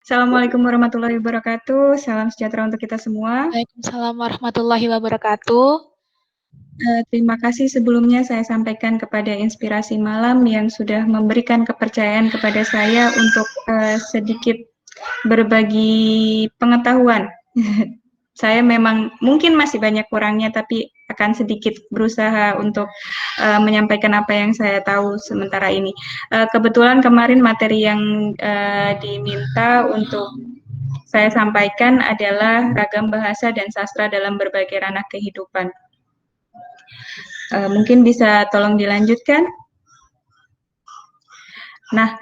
Assalamualaikum warahmatullahi wabarakatuh. Salam sejahtera untuk kita semua. Waalaikumsalam warahmatullahi wabarakatuh. Terima kasih sebelumnya saya sampaikan kepada Inspirasi Malam yang sudah memberikan kepercayaan kepada saya untuk sedikit berbagi pengetahuan. Saya memang mungkin masih banyak kurangnya, tapi akan sedikit berusaha untuk menyampaikan apa yang saya tahu sementara ini. Kebetulan kemarin materi yang diminta untuk saya sampaikan adalah ragam bahasa dan sastra dalam berbagai ranah kehidupan. Mungkin bisa tolong dilanjutkan. Nah,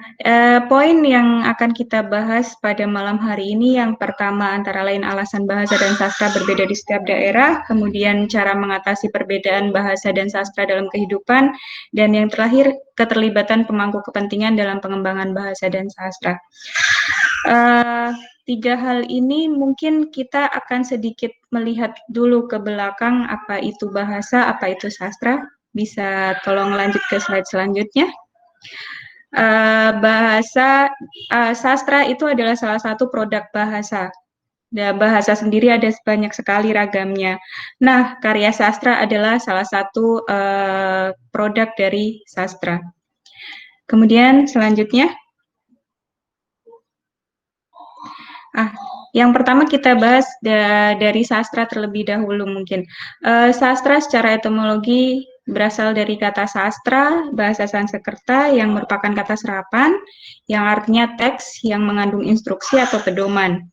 poin yang akan kita bahas pada malam hari ini yang pertama antara lain alasan bahasa dan sastra berbeda di setiap daerah, kemudian cara mengatasi perbedaan bahasa dan sastra dalam kehidupan, dan yang terakhir keterlibatan pemangku kepentingan dalam pengembangan bahasa dan sastra. Tiga hal ini mungkin kita akan sedikit melihat dulu ke belakang apa itu bahasa, apa itu sastra. Bisa tolong lanjut ke slide selanjutnya. Sastra itu adalah salah satu produk bahasa. Bahasa sendiri ada banyak sekali ragamnya. Nah, karya sastra adalah salah satu produk dari sastra. Kemudian selanjutnya, yang pertama kita bahas dari sastra terlebih dahulu mungkin. Sastra secara etimologi berasal dari kata sastra, bahasa Sanskerta yang merupakan kata serapan, yang artinya teks yang mengandung instruksi atau pedoman.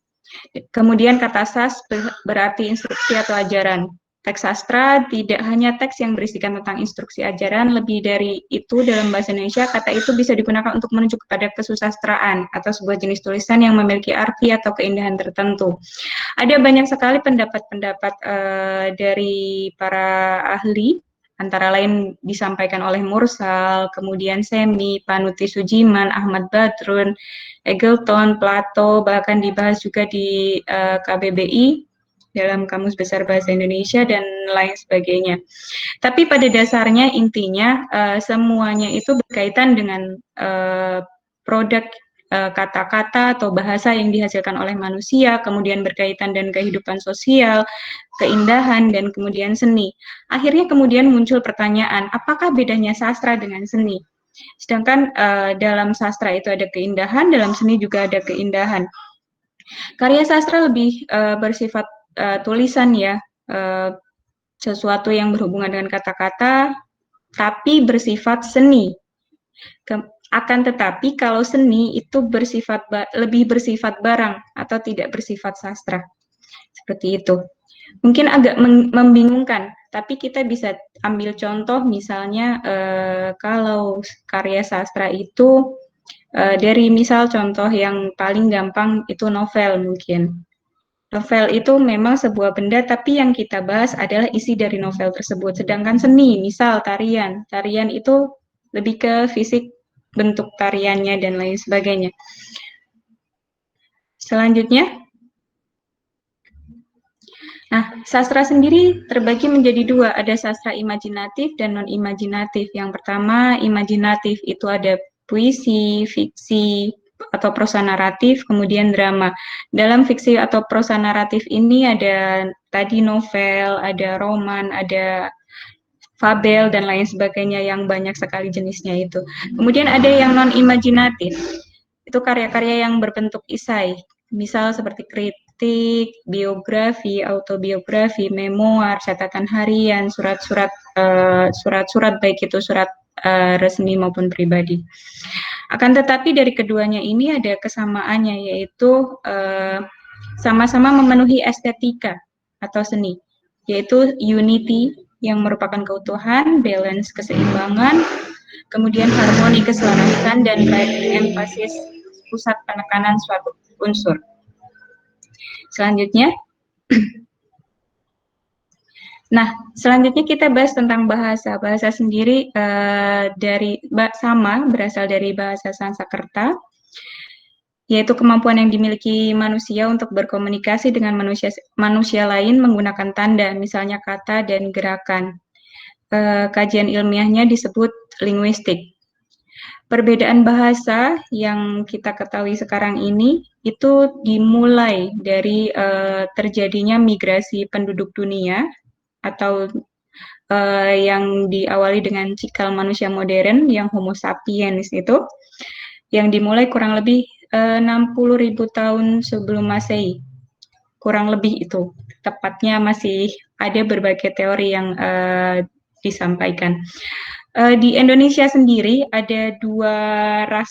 Kemudian kata sas berarti instruksi atau ajaran. Teks sastra tidak hanya teks yang berisikan tentang instruksi ajaran, lebih dari itu dalam bahasa Indonesia kata itu bisa digunakan untuk menunjuk kepada kesusastraan atau sebuah jenis tulisan yang memiliki arti atau keindahan tertentu. Ada banyak sekali pendapat-pendapat dari para ahli, antara lain disampaikan oleh Mursal, kemudian Semi, Panuti Sujiman, Ahmad Badrun, Eggleton, Plato, bahkan dibahas juga di KBBI dalam Kamus Besar Bahasa Indonesia dan lain sebagainya. Tapi pada dasarnya intinya semuanya itu berkaitan dengan produk kata-kata atau bahasa yang dihasilkan oleh manusia, kemudian berkaitan dengan kehidupan sosial, keindahan, dan kemudian seni. Akhirnya kemudian muncul pertanyaan, apakah bedanya sastra dengan seni? Sedangkan dalam sastra itu ada keindahan, dalam seni juga ada keindahan. Karya sastra lebih bersifat tulisan ya, sesuatu yang berhubungan dengan kata-kata, tapi bersifat seni. Akan tetapi kalau seni itu lebih bersifat barang atau tidak bersifat sastra. Seperti itu. Mungkin agak membingungkan, tapi kita bisa ambil contoh misalnya kalau karya sastra itu dari misal contoh yang paling gampang itu novel mungkin. Novel itu memang sebuah benda, tapi yang kita bahas adalah isi dari novel tersebut. Sedangkan seni, misal tarian. Tarian itu lebih ke fisik, bentuk tariannya, dan lain sebagainya. Selanjutnya, nah, sastra sendiri terbagi menjadi dua, ada sastra imajinatif dan non-imajinatif. Yang pertama, imajinatif itu ada puisi, fiksi, atau prosa naratif, kemudian drama. Dalam fiksi atau prosa naratif ini ada tadi novel, ada roman, ada fabel, dan lain sebagainya yang banyak sekali jenisnya itu. Kemudian ada yang non-imajinatif, itu karya-karya yang berbentuk isai, misal seperti kritik, biografi, autobiografi, memoir, catatan harian, surat-surat baik itu surat resmi maupun pribadi. Akan tetapi dari keduanya ini ada kesamaannya, yaitu sama-sama memenuhi estetika atau seni, yaitu unity yang merupakan keutuhan, balance keseimbangan, kemudian harmoni keselarasan, dan emphasis pusat penekanan suatu unsur. Selanjutnya, nah, selanjutnya kita bahas tentang bahasa. Bahasa sendiri berasal dari bahasa Sanskerta, yaitu kemampuan yang dimiliki manusia untuk berkomunikasi dengan manusia lain menggunakan tanda, misalnya kata dan gerakan. Kajian ilmiahnya disebut linguistik. Perbedaan bahasa yang kita ketahui sekarang ini itu dimulai dari terjadinya migrasi penduduk dunia atau yang diawali dengan cikal manusia modern yang Homo sapiens itu, yang dimulai kurang lebih 60.000 tahun sebelum Masehi. Kurang lebih itu. Tepatnya masih ada berbagai teori yang disampaikan. Di Indonesia sendiri ada dua ras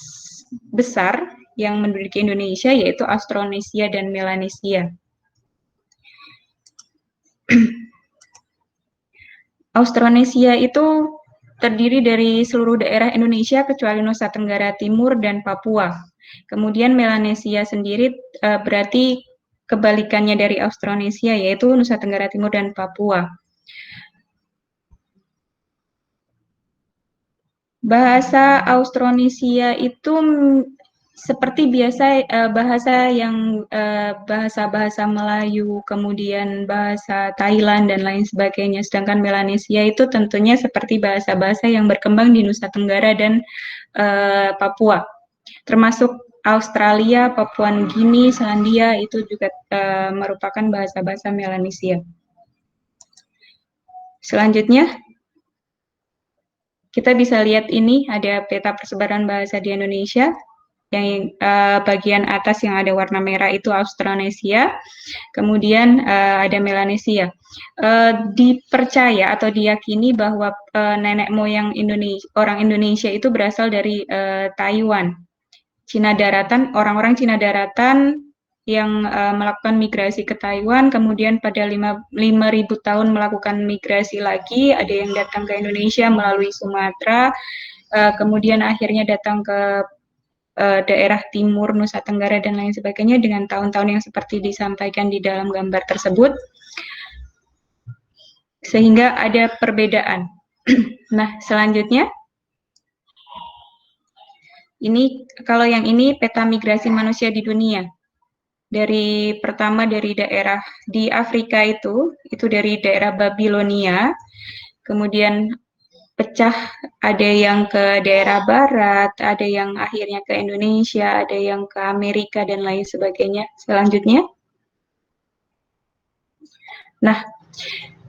besar yang menduduki Indonesia, yaitu Austronesia dan Melanesia. Austronesia itu terdiri dari seluruh daerah Indonesia kecuali Nusa Tenggara Timur dan Papua. Kemudian Melanesia sendiri berarti kebalikannya dari Austronesia, yaitu Nusa Tenggara Timur dan Papua. Bahasa Austronesia itu seperti biasa bahasa-bahasa Melayu, kemudian bahasa Thailand dan lain sebagainya. Sedangkan Melanesia itu tentunya seperti bahasa-bahasa yang berkembang di Nusa Tenggara dan Papua, termasuk Australia, Papua Nugini, Selandia itu juga merupakan bahasa-bahasa Melanesia. Selanjutnya, kita bisa lihat ini ada peta persebaran bahasa di Indonesia. Yang bagian atas yang ada warna merah itu Austronesia, kemudian ada Melanesia. Dipercaya atau diyakini bahwa nenek moyang orang Indonesia itu berasal dari Taiwan, Cina Daratan, orang-orang Cina Daratan yang melakukan migrasi ke Taiwan, kemudian pada 5.000 tahun melakukan migrasi lagi, ada yang datang ke Indonesia melalui Sumatera, kemudian akhirnya datang ke daerah timur, Nusa Tenggara, dan lain sebagainya dengan tahun-tahun yang seperti disampaikan di dalam gambar tersebut, sehingga ada perbedaan. Nah, selanjutnya, ini kalau yang ini peta migrasi manusia di dunia. Pertama dari daerah di Afrika itu dari daerah Babilonia, kemudian pecah, ada yang ke daerah barat, ada yang akhirnya ke Indonesia, ada yang ke Amerika, dan lain sebagainya. Selanjutnya. Nah,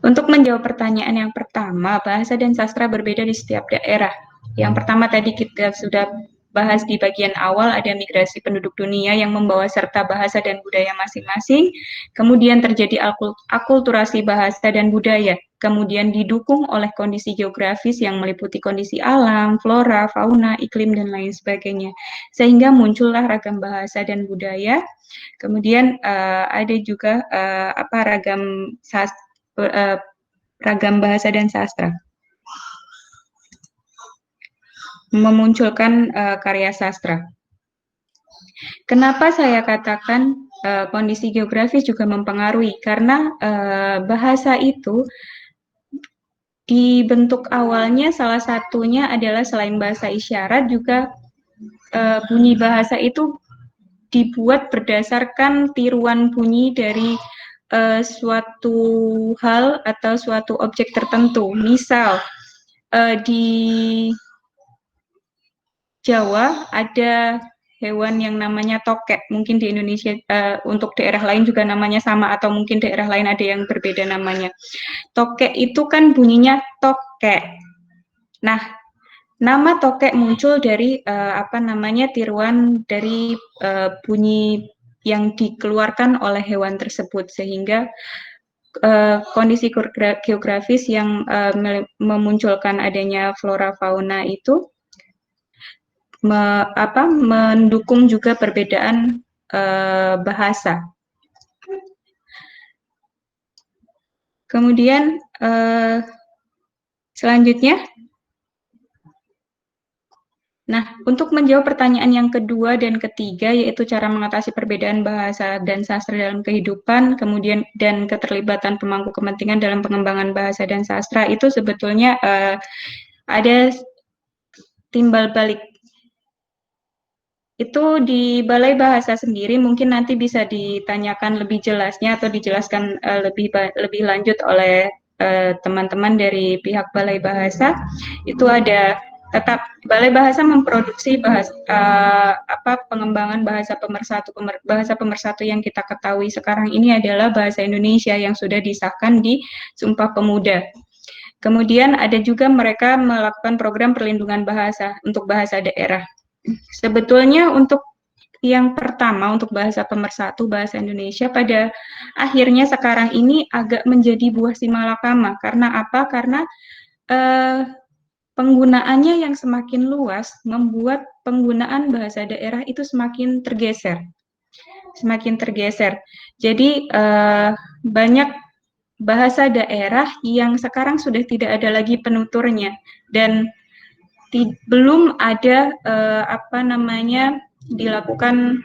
untuk menjawab pertanyaan yang pertama, bahasa dan sastra berbeda di setiap daerah. Yang pertama tadi kita sudah bahas di bagian awal, ada migrasi penduduk dunia yang membawa serta bahasa dan budaya masing-masing, kemudian terjadi akulturasi bahasa dan budaya, kemudian didukung oleh kondisi geografis yang meliputi kondisi alam, flora, fauna, iklim, dan lain sebagainya, sehingga muncullah ragam bahasa dan budaya. Kemudian ada juga ragam bahasa dan sastra, memunculkan karya sastra. Kenapa saya katakan kondisi geografis juga mempengaruhi? Karena bahasa itu dibentuk awalnya salah satunya adalah selain bahasa isyarat juga bunyi bahasa itu dibuat berdasarkan tiruan bunyi dari suatu hal atau suatu objek tertentu. Misal di Jawa ada hewan yang namanya tokek. Mungkin di Indonesia untuk daerah lain juga namanya sama, atau mungkin daerah lain ada yang berbeda namanya. Tokek itu kan bunyinya tokek. Nah, nama tokek muncul dari tiruan dari bunyi yang dikeluarkan oleh hewan tersebut, sehingga kondisi geografis yang memunculkan adanya flora fauna itu mendukung juga perbedaan bahasa. Kemudian selanjutnya, nah, untuk menjawab pertanyaan yang kedua dan ketiga, yaitu cara mengatasi perbedaan bahasa dan sastra dalam kehidupan, kemudian dan keterlibatan pemangku kepentingan dalam pengembangan bahasa dan sastra, itu sebetulnya ada timbal balik. Itu di Balai Bahasa sendiri mungkin nanti bisa ditanyakan lebih jelasnya atau dijelaskan lebih lanjut oleh teman-teman dari pihak Balai Bahasa. Itu ada tetap Balai Bahasa memproduksi pengembangan bahasa pemersatu yang kita ketahui sekarang ini adalah bahasa Indonesia yang sudah disahkan di Sumpah Pemuda. Kemudian ada juga mereka melakukan program perlindungan bahasa untuk bahasa daerah. Sebetulnya untuk yang pertama untuk bahasa pemersatu bahasa Indonesia pada akhirnya sekarang ini agak menjadi buah si malakama. Karena apa? Karena penggunaannya yang semakin luas membuat penggunaan bahasa daerah itu semakin tergeser. Jadi banyak bahasa daerah yang sekarang sudah tidak ada lagi penuturnya dan belum ada dilakukan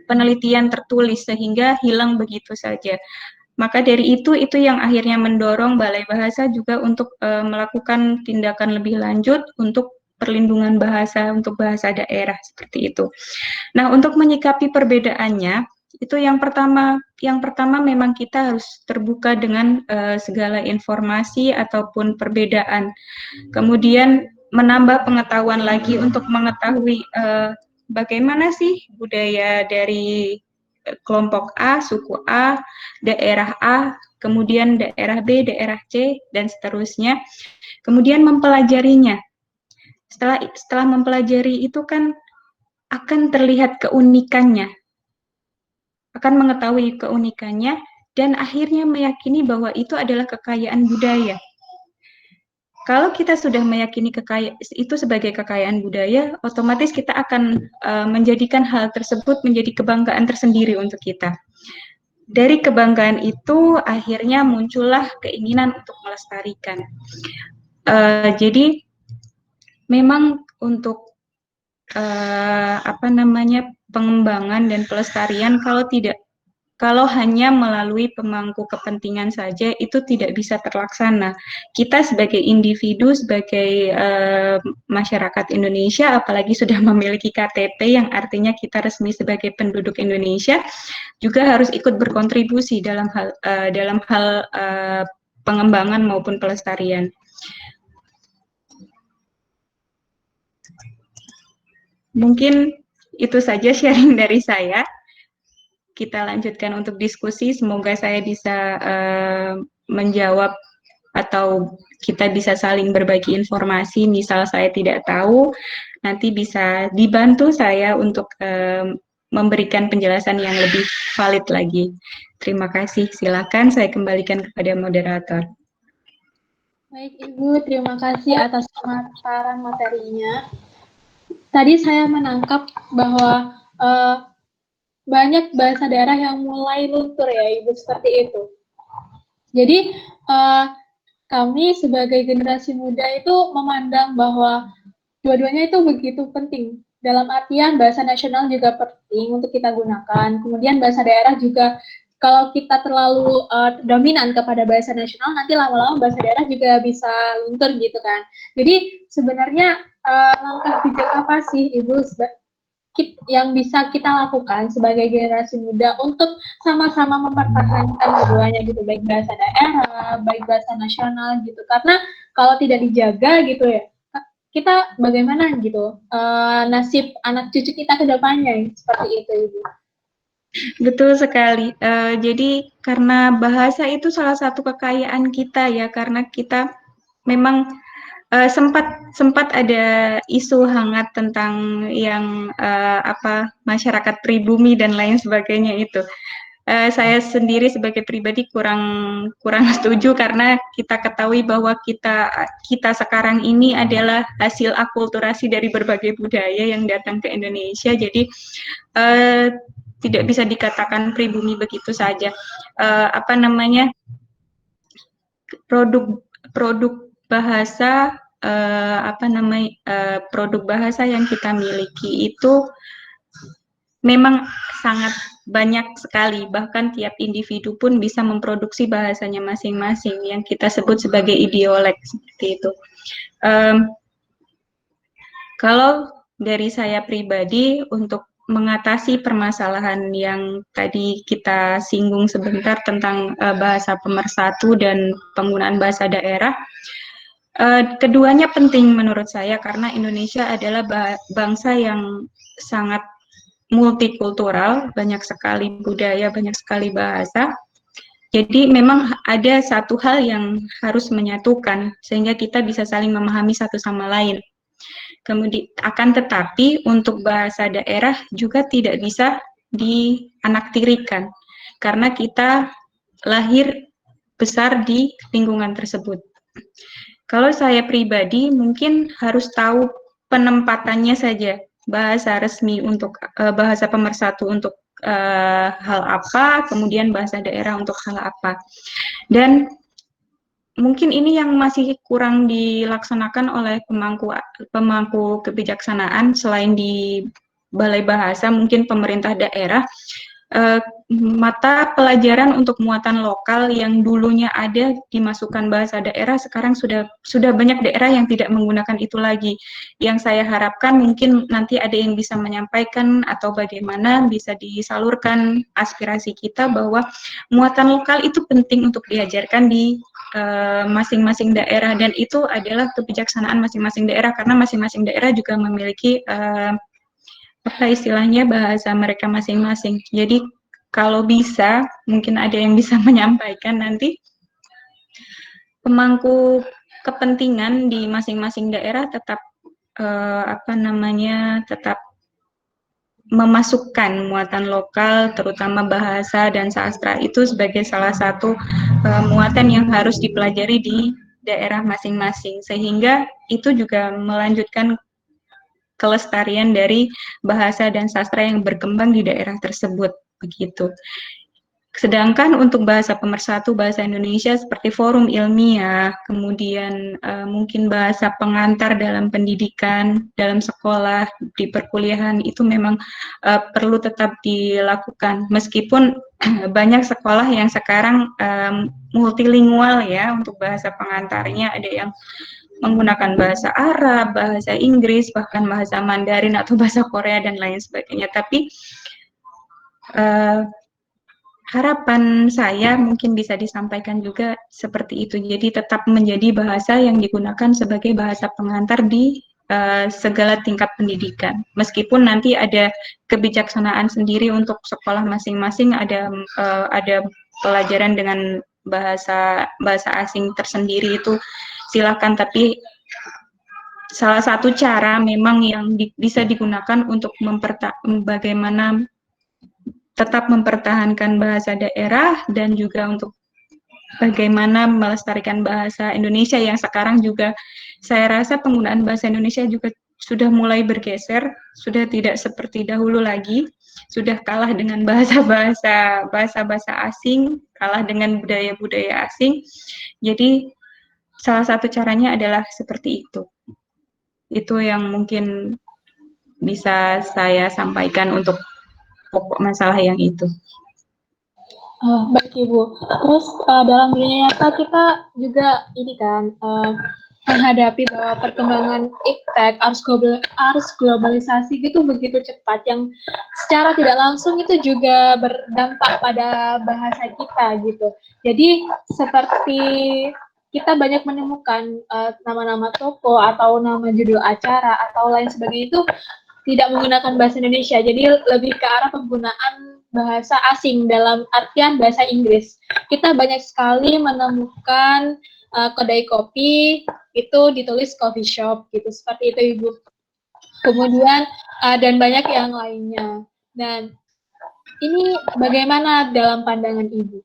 penelitian tertulis sehingga hilang begitu saja. Maka dari itu yang akhirnya mendorong Balai Bahasa juga untuk melakukan tindakan lebih lanjut untuk perlindungan bahasa untuk bahasa daerah seperti itu. Nah, untuk menyikapi perbedaannya, itu yang pertama memang kita harus terbuka dengan segala informasi ataupun perbedaan. Kemudian menambah pengetahuan lagi untuk mengetahui bagaimana sih budaya dari kelompok A, suku A, daerah A, kemudian daerah B, daerah C, dan seterusnya. Kemudian mempelajarinya. Setelah mempelajari itu kan akan terlihat keunikannya, akan mengetahui keunikannya, dan akhirnya meyakini bahwa itu adalah kekayaan budaya. Kalau kita sudah meyakini itu sebagai kekayaan budaya, otomatis kita akan menjadikan hal tersebut menjadi kebanggaan tersendiri untuk kita. Dari kebanggaan itu akhirnya muncullah keinginan untuk melestarikan. Jadi memang untuk pengembangan dan pelestarian kalau hanya melalui pemangku kepentingan saja itu tidak bisa terlaksana. Kita sebagai individu, sebagai masyarakat Indonesia, apalagi sudah memiliki KTP yang artinya kita resmi sebagai penduduk Indonesia, juga harus ikut berkontribusi dalam hal pengembangan maupun pelestarian. Mungkin itu saja sharing dari saya. Kita lanjutkan untuk diskusi. Semoga saya bisa menjawab atau kita bisa saling berbagi informasi. Misal saya tidak tahu, nanti bisa dibantu saya untuk memberikan penjelasan yang lebih valid lagi. Terima kasih. Silakan saya kembalikan kepada moderator. Baik Ibu, terima kasih atas pemaparan materinya. Tadi saya menangkap bahwa banyak bahasa daerah yang mulai luntur ya Ibu, seperti itu. Jadi kami sebagai generasi muda itu memandang bahwa dua-duanya itu begitu penting. Dalam artian bahasa nasional juga penting untuk kita gunakan. Kemudian bahasa daerah juga kalau kita terlalu dominan kepada bahasa nasional, nanti lama-lama bahasa daerah juga bisa luntur gitu kan. Jadi sebenarnya langkah bijak apa sih Ibu yang bisa kita lakukan sebagai generasi muda untuk sama-sama mempertahankan keduanya gitu, baik bahasa daerah, baik bahasa nasional gitu. Karena kalau tidak dijaga gitu ya, kita bagaimana gitu nasib anak cucu kita ke depannya seperti itu Ibu. Betul sekali. Jadi karena bahasa itu salah satu kekayaan kita ya, karena kita memang sempat ada isu hangat tentang yang masyarakat pribumi dan lain sebagainya itu. Saya sendiri sebagai pribadi kurang setuju karena kita ketahui bahwa kita sekarang ini adalah hasil akulturasi dari berbagai budaya yang datang ke Indonesia. Jadi tidak bisa dikatakan pribumi begitu saja. Produk bahasa produk bahasa yang kita miliki itu memang sangat banyak sekali, bahkan tiap individu pun bisa memproduksi bahasanya masing-masing yang kita sebut sebagai idiolek seperti itu. Kalau dari saya pribadi untuk mengatasi permasalahan yang tadi kita singgung sebentar tentang bahasa pemersatu dan penggunaan bahasa daerah, Keduanya penting menurut saya karena Indonesia adalah bangsa yang sangat multikultural, banyak sekali budaya, banyak sekali bahasa. Jadi memang ada satu hal yang harus menyatukan sehingga kita bisa saling memahami satu sama lain. Kemudian akan tetapi untuk bahasa daerah juga tidak bisa dianaktirikan karena kita lahir besar di lingkungan tersebut. Kalau saya pribadi mungkin harus tahu penempatannya saja, bahasa resmi untuk bahasa pemersatu untuk hal apa, kemudian bahasa daerah untuk hal apa. Dan mungkin ini yang masih kurang dilaksanakan oleh pemangku kebijaksanaan selain di Balai Bahasa, mungkin pemerintah daerah. Mata pelajaran untuk muatan lokal yang dulunya ada dimasukkan bahasa daerah, sekarang sudah banyak daerah yang tidak menggunakan itu lagi. Yang saya harapkan mungkin nanti ada yang bisa menyampaikan atau bagaimana bisa disalurkan aspirasi kita bahwa muatan lokal itu penting untuk diajarkan di masing-masing daerah, dan itu adalah kebijaksanaan masing-masing daerah karena masing-masing daerah juga memiliki apa istilahnya bahasa mereka masing-masing. Jadi kalau bisa mungkin ada yang bisa menyampaikan nanti pemangku kepentingan di masing-masing daerah tetap tetap memasukkan muatan lokal terutama bahasa dan sastra itu sebagai salah satu muatan yang harus dipelajari di daerah masing-masing sehingga itu juga melanjutkan kelestarian dari bahasa dan sastra yang berkembang di daerah tersebut, begitu. Sedangkan untuk bahasa pemersatu bahasa Indonesia seperti forum ilmiah, kemudian mungkin bahasa pengantar dalam pendidikan, dalam sekolah, di perkuliahan itu memang perlu tetap dilakukan. Meskipun banyak sekolah yang sekarang multilingual ya untuk bahasa pengantarnya, ada yang menggunakan bahasa Arab, bahasa Inggris, bahkan bahasa Mandarin atau bahasa Korea dan lain sebagainya. Tapi harapan saya mungkin bisa disampaikan juga seperti itu. Jadi tetap menjadi bahasa yang digunakan sebagai bahasa pengantar di segala tingkat pendidikan. Meskipun nanti ada kebijaksanaan sendiri untuk sekolah masing-masing, ada pelajaran dengan bahasa asing tersendiri itu silakan, tapi salah satu cara memang yang bisa digunakan untuk bagaimana tetap mempertahankan bahasa daerah dan juga untuk bagaimana melestarikan bahasa Indonesia yang sekarang juga saya rasa penggunaan bahasa Indonesia juga sudah mulai bergeser, sudah tidak seperti dahulu lagi, sudah kalah dengan bahasa-bahasa asing, kalah dengan budaya-budaya asing. Jadi salah satu caranya adalah seperti itu. Itu yang mungkin bisa saya sampaikan untuk pokok masalah yang itu. Baik Ibu. Terus dalam dunia nyata kita juga ini kan menghadapi bahwa perkembangan iptek, arus globalisasi itu begitu cepat yang secara tidak langsung itu juga berdampak pada bahasa kita gitu. Jadi seperti kita banyak menemukan nama-nama toko atau nama judul acara atau lain sebagainya itu tidak menggunakan bahasa Indonesia. Jadi lebih ke arah penggunaan bahasa asing dalam artian bahasa Inggris. Kita banyak sekali menemukan kedai kopi itu ditulis coffee shop gitu, seperti itu Ibu. Kemudian dan banyak yang lainnya. Dan ini bagaimana dalam pandangan Ibu?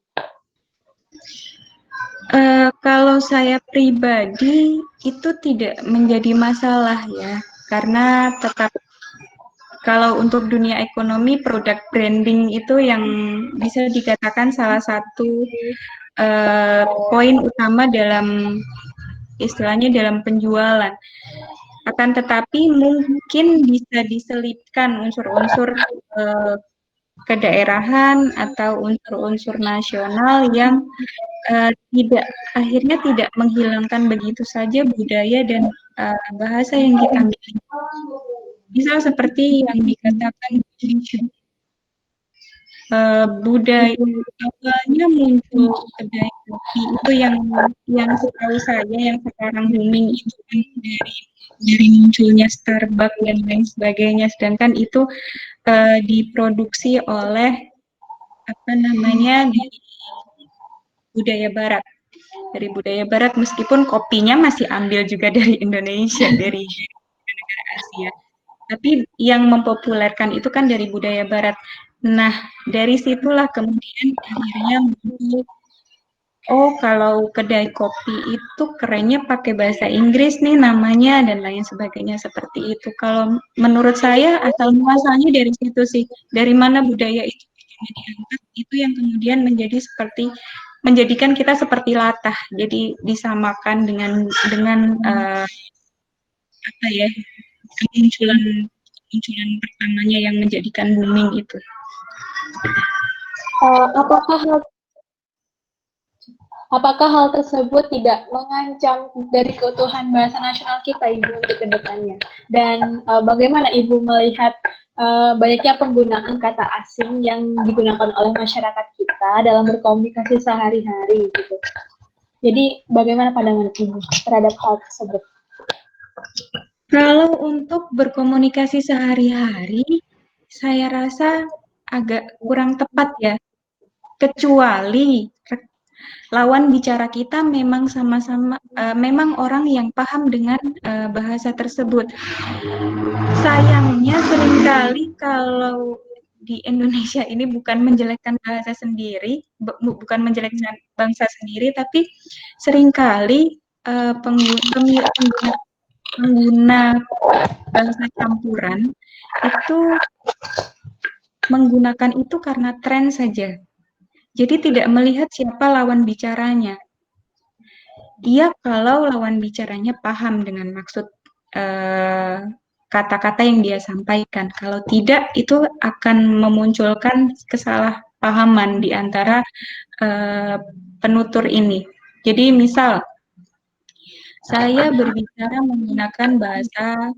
Kalau saya pribadi itu tidak menjadi masalah ya, karena tetap kalau untuk dunia ekonomi produk branding itu yang bisa dikatakan salah satu poin utama dalam istilahnya dalam penjualan. Akan tetapi mungkin bisa diselipkan unsur-unsur kedaerahan atau unsur-unsur nasional yang akhirnya tidak menghilangkan begitu saja budaya dan bahasa yang kita miliki. Misal seperti yang dikatakan Budaya awalnya muncul kedai kopi itu yang setahu saya yang sekarang booming itu kan dari munculnya Starbucks dan lain sebagainya, sedangkan itu diproduksi oleh apa namanya dari budaya barat, meskipun kopinya masih ambil juga dari Indonesia, dari negara Asia, tapi yang mempopulerkan itu kan dari budaya barat. Nah, dari situlah kemudian akhirnya muncul, oh kalau kedai kopi itu kerennya pakai bahasa Inggris nih namanya dan lain sebagainya seperti itu. Kalau menurut saya asal muasalnya dari situ sih, dari mana budaya itu diangkat, itu yang kemudian menjadikan kita seperti latah. Jadi disamakan dengan apa ya, kemunculan pertamanya yang menjadikan booming itu. Apakah hal tersebut tidak mengancam dari keutuhan bahasa nasional kita, Ibu, untuk kedepannya? Dan bagaimana Ibu melihat banyaknya penggunaan kata asing yang digunakan oleh masyarakat kita dalam berkomunikasi sehari-hari, gitu? Jadi, bagaimana pandangan Ibu terhadap hal tersebut? Kalau untuk berkomunikasi sehari-hari, saya rasa agak kurang tepat ya. Kecuali lawan bicara kita memang sama-sama memang orang yang paham dengan bahasa tersebut. Sayangnya seringkali kalau di Indonesia ini bukan menjelekkan bahasa sendiri, bukan menjelekkan bangsa sendiri, tapi seringkali pengguna bangsa campuran itu menggunakan itu karena tren saja. Jadi tidak melihat siapa lawan bicaranya. Dia kalau lawan bicaranya paham dengan maksud kata-kata yang dia sampaikan. Kalau tidak, itu akan memunculkan kesalahpahaman di antara penutur ini. Jadi misal, saya berbicara menggunakan bahasa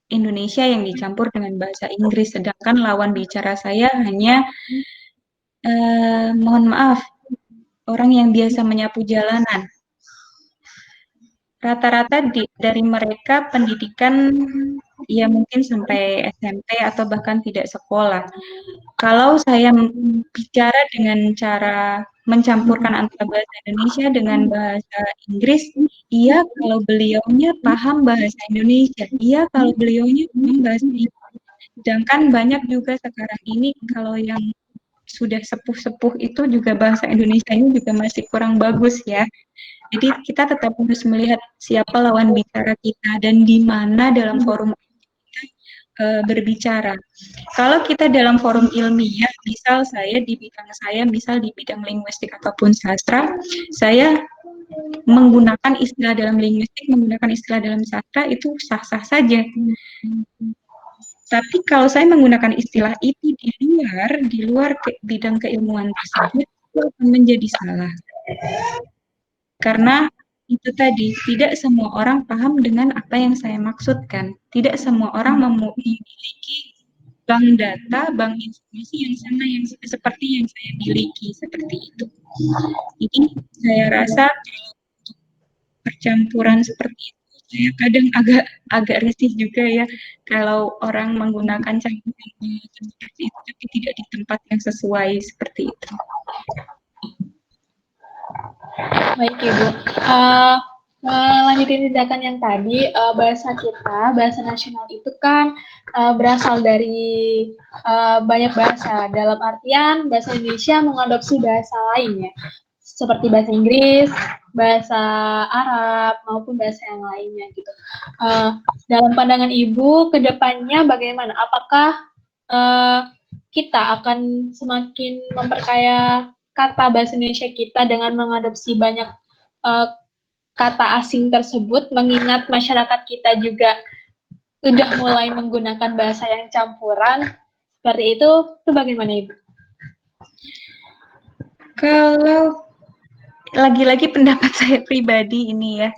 Indonesia yang dicampur dengan bahasa Inggris, sedangkan lawan bicara saya hanya, mohon maaf, orang yang biasa menyapu jalanan. Rata-rata dari mereka pendidikan ya mungkin sampai SMP atau bahkan tidak sekolah. Kalau saya bicara dengan cara mencampurkan antara bahasa Indonesia dengan bahasa Inggris, iya kalau beliaunya paham bahasa Indonesia, iya kalau beliaunya paham bahasa Inggris. Sedangkan banyak juga sekarang ini kalau yang sudah sepuh-sepuh itu juga bahasa Indonesia-nya juga masih kurang bagus ya. Jadi kita tetap harus melihat siapa lawan bicara kita dan di mana dalam forum kita berbicara. Kalau kita dalam forum ilmiah, misal saya di bidang saya, misal di bidang linguistik ataupun sastra, saya menggunakan istilah dalam linguistik, menggunakan istilah dalam sastra itu sah-sah saja. Tapi kalau saya menggunakan istilah itu di luar bidang keilmuan tersebut, itu akan menjadi salah. Karena itu tadi, tidak semua orang paham dengan apa yang saya maksudkan. Tidak semua orang memiliki bank data, bank informasi yang sama yang seperti yang saya miliki, seperti itu. Jadi saya rasa percampuran seperti itu, saya kadang agak risih juga ya kalau orang menggunakan campuran seperti itu, tapi tidak di tempat yang sesuai seperti itu. Baik Ibu, melanjutin tindakan yang tadi, bahasa kita, bahasa nasional itu kan berasal dari banyak bahasa, dalam artian bahasa Indonesia mengadopsi bahasa lain ya, seperti bahasa Inggris, bahasa Arab, maupun bahasa yang lainnya gitu. Dalam pandangan Ibu, ke depannya bagaimana? Apakah kita akan semakin memperkaya kata bahasa Indonesia kita dengan mengadopsi banyak kata asing tersebut, mengingat masyarakat kita juga sudah mulai menggunakan bahasa yang campuran, seperti itu bagaimana Ibu? Kalau lagi-lagi pendapat saya pribadi ini ya,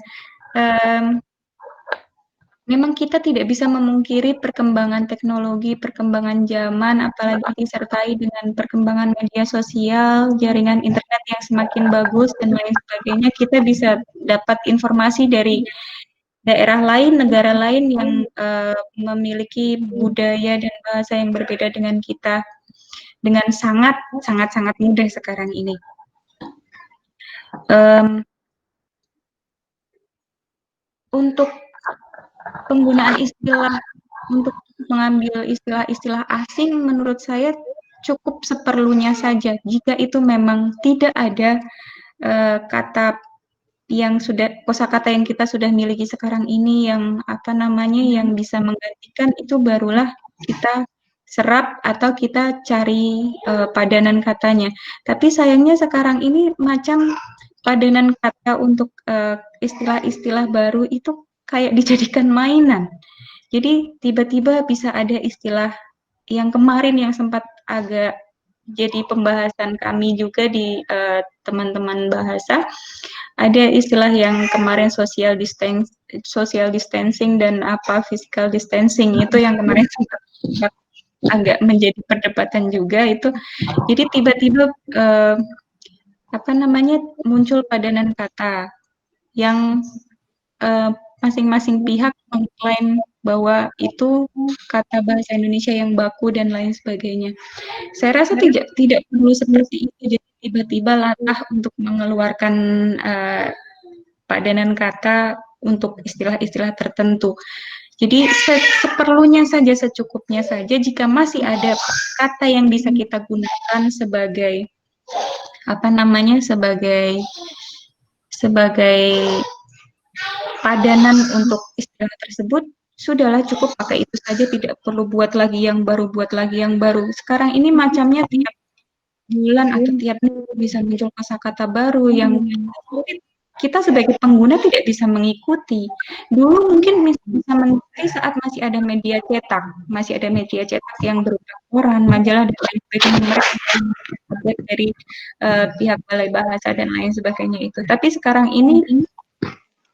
memang kita tidak bisa memungkiri perkembangan teknologi, perkembangan zaman, apalagi disertai dengan perkembangan media sosial, jaringan internet yang semakin bagus dan lain sebagainya. Kita bisa dapat informasi dari daerah lain, negara lain yang memiliki budaya dan bahasa yang berbeda dengan kita dengan sangat mudah sekarang ini. Untuk penggunaan istilah untuk mengambil istilah-istilah asing menurut saya cukup seperlunya saja. Jika itu memang tidak ada kata yang kosakata yang kita sudah miliki sekarang ini yang yang bisa menggantikan, itu barulah kita serap atau kita cari padanan katanya. Tapi sayangnya sekarang ini macam padanan kata untuk istilah-istilah baru itu kayak dijadikan mainan. Jadi tiba-tiba bisa ada istilah yang kemarin yang sempat agak jadi pembahasan kami juga di teman-teman bahasa, ada istilah yang kemarin social distancing dan physical distancing, itu yang kemarin sempat agak menjadi perdebatan juga itu. Jadi tiba-tiba muncul padanan kata yang masing-masing pihak mengklaim bahwa itu kata bahasa Indonesia yang baku dan lain sebagainya. Saya rasa tidak perlu seperti itu, jadi tiba-tiba latah untuk mengeluarkan padanan kata untuk istilah-istilah tertentu. Jadi seperlunya saja, secukupnya saja. Jika masih ada kata yang bisa kita gunakan sebagai sebagai padanan untuk istilah tersebut, sudahlah cukup pakai itu saja, tidak perlu buat lagi yang baru. Sekarang ini macamnya tiap bulan atau tiap minggu bisa muncul kosakata baru yang kita sebagai pengguna tidak bisa mengikuti. Dulu mungkin bisa mengikuti saat masih ada media cetak yang berupa koran, majalah dan lain sebagainya, mereka dari pihak Balai Bahasa dan lain sebagainya itu. Tapi sekarang ini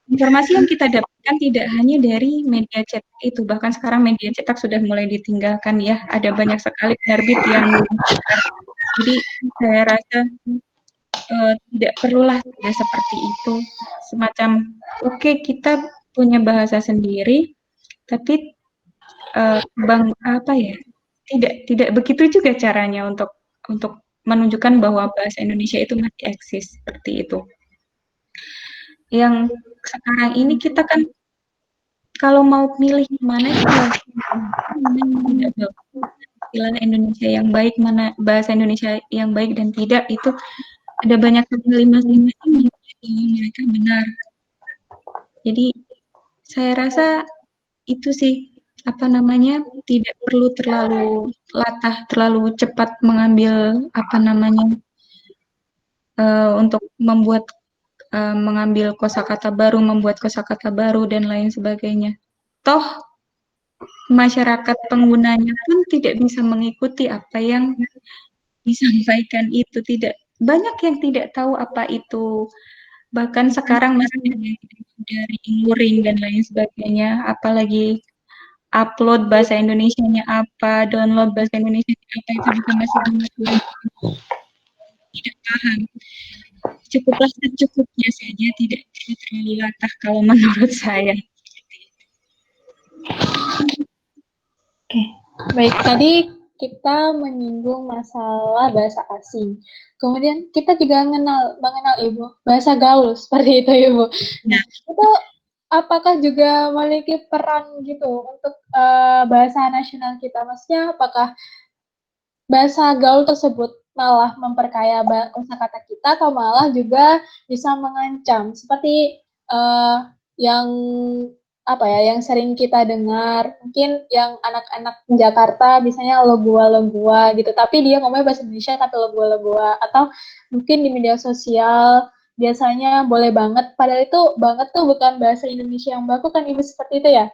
informasi yang kita dapatkan tidak hanya dari media cetak itu, bahkan sekarang media cetak sudah mulai ditinggalkan ya. Ada banyak sekali penerbit yang jadi saya rasa tidak perlulah tidak seperti itu. Semacam kita punya bahasa sendiri, tapi tidak begitu juga caranya untuk menunjukkan bahwa bahasa Indonesia itu masih eksis seperti itu. Yang sekarang ini kita kan kalau mau milih mana istilah Indonesia yang baik, mana bahasa Indonesia yang baik dan tidak, itu ada banyak sekali masing-masing yang mereka benar. Jadi saya rasa itu sih tidak perlu terlalu latah, terlalu cepat mengambil untuk mengambil kosakata baru, membuat kosakata baru dan lain sebagainya. Toh masyarakat penggunanya pun tidak bisa mengikuti apa yang disampaikan itu, banyak yang tidak tahu apa itu. Bahkan sekarang masih dari luring dan lain sebagainya, apalagi upload bahasa Indonesianya apa, download bahasa Indonesianya apa, itu juga masih tidak paham. Cukuplah secukupnya saja, tidak terlalu latah kalau menurut saya. Oke, baik, tadi kita menyinggung masalah bahasa asing. Kemudian kita juga mengenal Ibu bahasa gaul seperti itu Ibu. Nah, itu apakah juga memiliki peran gitu untuk bahasa nasional kita? Maksudnya apakah bahasa gaul tersebut malah memperkaya kosakata kita atau malah juga bisa mengancam seperti yang yang sering kita dengar, mungkin yang anak-anak Jakarta biasanya lo gua gitu, tapi dia ngomongnya bahasa Indonesia tapi lo gua, atau mungkin di media sosial biasanya boleh banget, padahal itu banget tuh bukan bahasa Indonesia yang baku kan Ibu, seperti itu ya.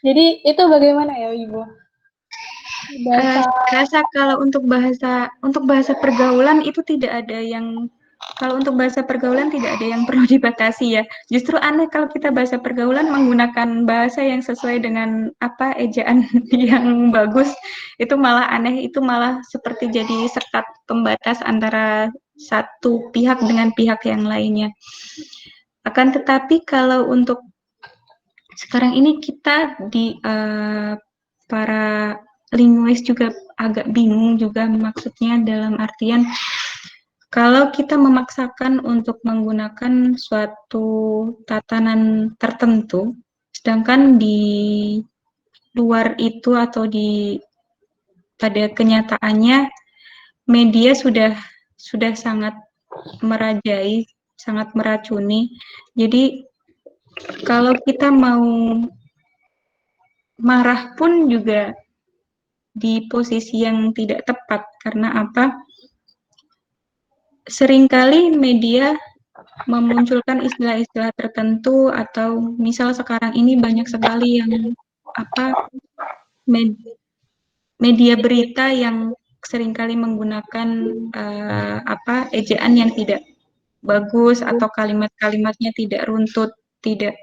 Jadi itu bagaimana ya Ibu? Rasa kalau untuk bahasa pergaulan itu tidak ada yang Kalau untuk bahasa pergaulan tidak ada yang perlu dibatasi ya. Justru aneh kalau kita bahasa pergaulan menggunakan bahasa yang sesuai dengan apa ejaan yang bagus. Itu malah aneh, itu malah seperti jadi sekat pembatas antara satu pihak dengan pihak yang lainnya. Akan tetapi kalau untuk sekarang ini kita di para linguis juga agak bingung juga maksudnya dalam artian kalau kita memaksakan untuk menggunakan suatu tatanan tertentu, sedangkan di luar itu atau pada kenyataannya media sudah sangat merajai, sangat meracuni. Jadi kalau kita mau marah pun juga di posisi yang tidak tepat karena apa? Seringkali media memunculkan istilah-istilah tertentu atau misal sekarang ini banyak sekali yang apa media berita yang seringkali menggunakan ejaan yang tidak bagus atau kalimat-kalimatnya tidak runtut, tidak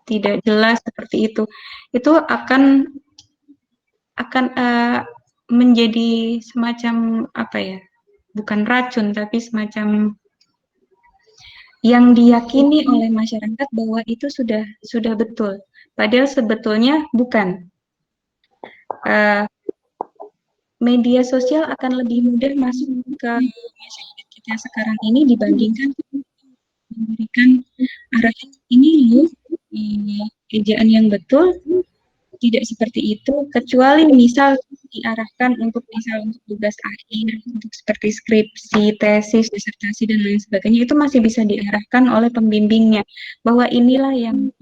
tidak jelas seperti itu. Itu akan menjadi semacam apa ya? Bukan racun tapi semacam yang diyakini oleh masyarakat bahwa itu sudah betul. Padahal sebetulnya bukan. Media sosial akan lebih mudah masuk ke masyarakat kita sekarang ini dibandingkan memberikan arahan ini loh, ejaan yang betul tidak seperti itu, kecuali misal diarahkan untuk tugas akhir, untuk seperti skripsi, tesis, disertasi dan lain sebagainya, itu masih bisa diarahkan oleh pembimbingnya bahwa inilah yang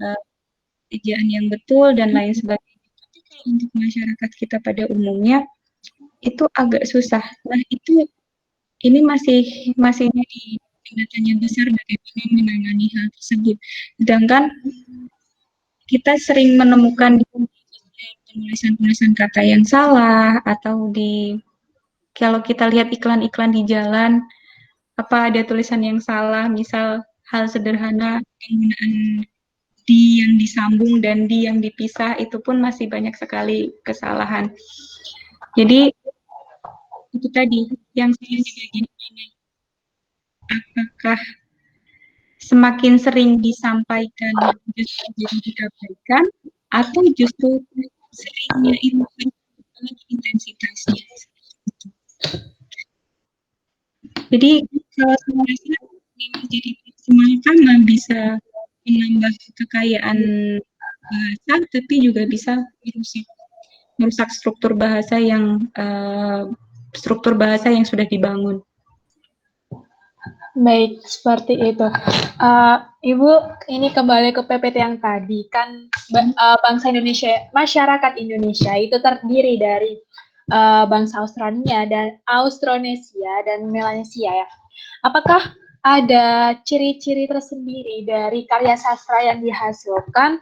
ejaan yang betul dan lain sebagainya. Tapi kalau untuk masyarakat kita pada umumnya itu agak susah. Nah itu ini masih jadi tanda tanya besar bagaimana menangani hal tersebut. Sedangkan kita sering menemukan penulisan-penulisan kata yang salah atau kalau kita lihat iklan-iklan di jalan apa ada tulisan yang salah, misal hal sederhana penggunaan di yang disambung dan di yang dipisah itu pun masih banyak sekali kesalahan. Jadi itu tadi yang saya juga gini, apakah semakin sering disampaikan justru jadi diabaikan atau justru seringnya itu intensitasnya. Jadi kalau saya memang jadi semakin bisa menambah kekayaan bahasa, tapi juga bisa merusak struktur bahasa yang sudah dibangun. Baik, seperti itu. Ibu, ini kembali ke PPT yang tadi, kan bangsa Indonesia, masyarakat Indonesia itu terdiri dari bangsa Australia dan Austronesia dan Melanesia ya. Apakah ada ciri-ciri tersendiri dari karya sastra yang dihasilkan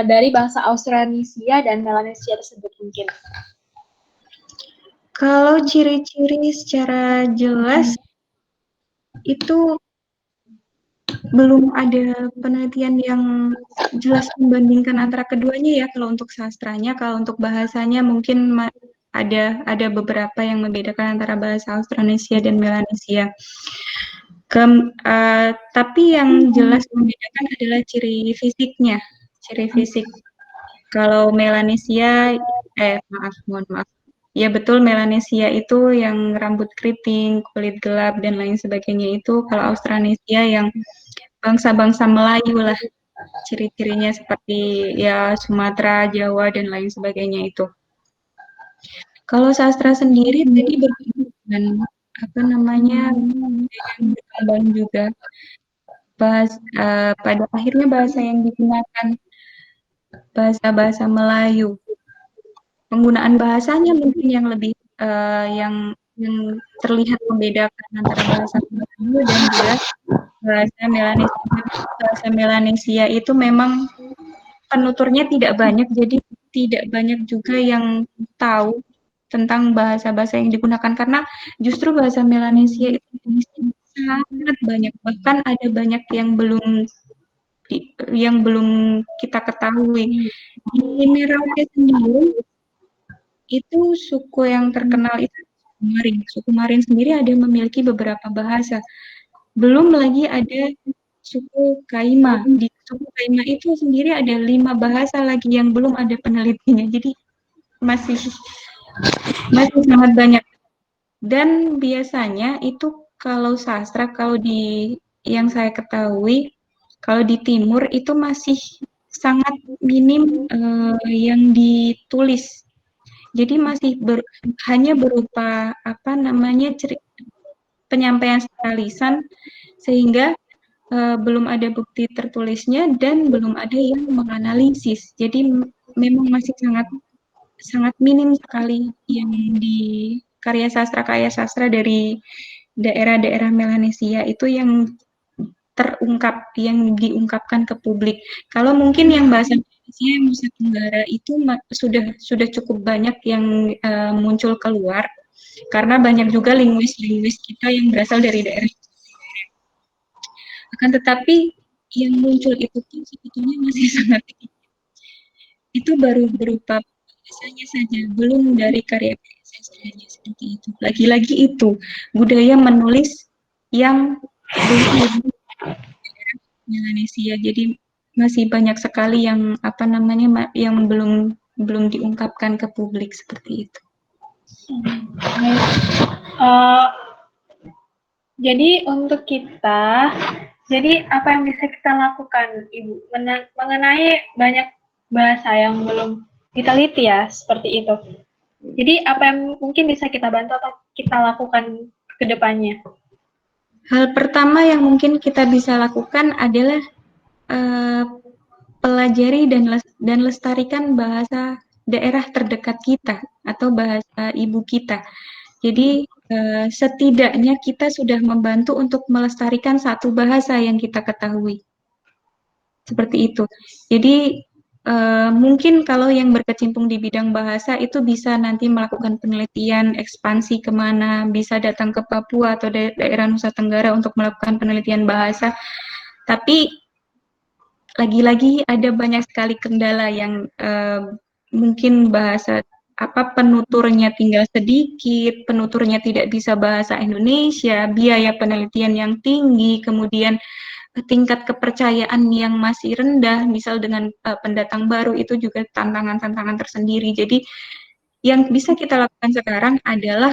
dari bangsa Austronesia dan Melanesia tersebut mungkin? Kalau ciri-ciri secara jelas itu belum ada penelitian yang jelas membandingkan antara keduanya ya kalau untuk sastranya. Kalau untuk bahasanya mungkin ada beberapa yang membedakan antara bahasa Austronesia dan Melanesia. Tapi yang jelas membedakan adalah ciri fisiknya, ciri fisik. Kalau Melanesia, mohon maaf. Ya betul, Melanesia itu yang rambut keriting, kulit gelap, dan lain sebagainya itu. Kalau Austronesia yang bangsa-bangsa Melayu lah, ciri-cirinya seperti ya Sumatera, Jawa, dan lain sebagainya itu. Kalau sastra sendiri tadi berkaitan yang berkembang juga. Pada akhirnya bahasa yang digunakan bahasa-bahasa Melayu. Penggunaan bahasanya mungkin yang lebih yang terlihat membedakan antara bahasa Melayu dan juga bahasa Melanesia. Bahasa Melanesia itu memang penuturnya tidak banyak, jadi tidak banyak juga yang tahu tentang bahasa-bahasa yang digunakan karena justru bahasa Melanesia itu sangat banyak, bahkan ada banyak yang belum kita ketahui. Di Merauke sendiri itu suku yang terkenal itu suku Marin. Suku Marin sendiri ada memiliki beberapa bahasa. Belum lagi ada suku Kaima. Di suku Kaima itu sendiri ada 5 bahasa lagi yang belum ada penelitinya. Jadi masih masih sangat banyak. Dan biasanya itu kalau sastra, kalau di yang saya ketahui, kalau di timur itu masih sangat minim yang ditulis. Jadi masih hanya berupa apa namanya penyampaian secara lisan, sehingga belum ada bukti tertulisnya dan belum ada yang menganalisis. Jadi memang masih sangat sangat minim sekali yang di karya sastra dari daerah-daerah Melanesia itu yang terungkap, yang diungkapkan ke publik. Kalau mungkin yang bahasa Indonesia yang Nusa Tenggara itu sudah cukup banyak yang muncul keluar, karena banyak juga linguis kita yang berasal dari daerah. Akan tetapi yang muncul itu pun sebetulnya masih sangat sedikit. Itu baru berupa bahasanya saja, belum dari karya sastranya seperti itu. Lagi-lagi itu budaya menulis yang belum Melanesia. Jadi masih banyak sekali yang apa namanya yang belum diungkapkan ke publik seperti itu. Jadi untuk kita, jadi apa yang bisa kita lakukan, Ibu, mengenai banyak bahasa yang belum diteliti ya, seperti itu. Jadi apa yang mungkin bisa kita bantu atau kita lakukan ke depannya? Hal pertama yang mungkin kita bisa lakukan adalah pelajari dan lestarikan bahasa daerah terdekat kita atau bahasa ibu kita. Jadi setidaknya kita sudah membantu untuk melestarikan satu bahasa yang kita ketahui. Seperti itu. Jadi mungkin kalau yang berkecimpung di bidang bahasa itu bisa nanti melakukan penelitian ekspansi kemana, bisa datang ke Papua atau daerah Nusa Tenggara untuk melakukan penelitian bahasa. Tapi lagi-lagi ada banyak sekali kendala yang mungkin bahasa penuturnya tinggal sedikit, penuturnya tidak bisa bahasa Indonesia, biaya penelitian yang tinggi, kemudian tingkat kepercayaan yang masih rendah, misal dengan pendatang baru itu juga tantangan-tantangan tersendiri. Jadi yang bisa kita lakukan sekarang adalah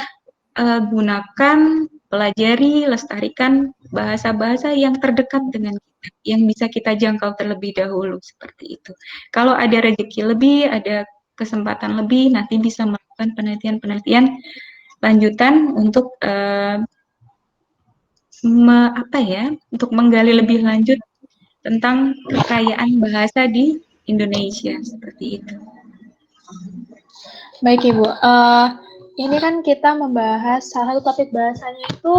gunakan, pelajari, lestarikan bahasa-bahasa yang terdekat dengan kita, yang bisa kita jangkau terlebih dahulu, seperti itu. Kalau ada rezeki lebih, ada kesempatan lebih, nanti bisa melakukan penelitian-penelitian lanjutan untuk untuk menggali lebih lanjut tentang kekayaan bahasa di Indonesia, seperti itu. Baik Ibu, ini kan kita membahas salah satu topik bahasanya itu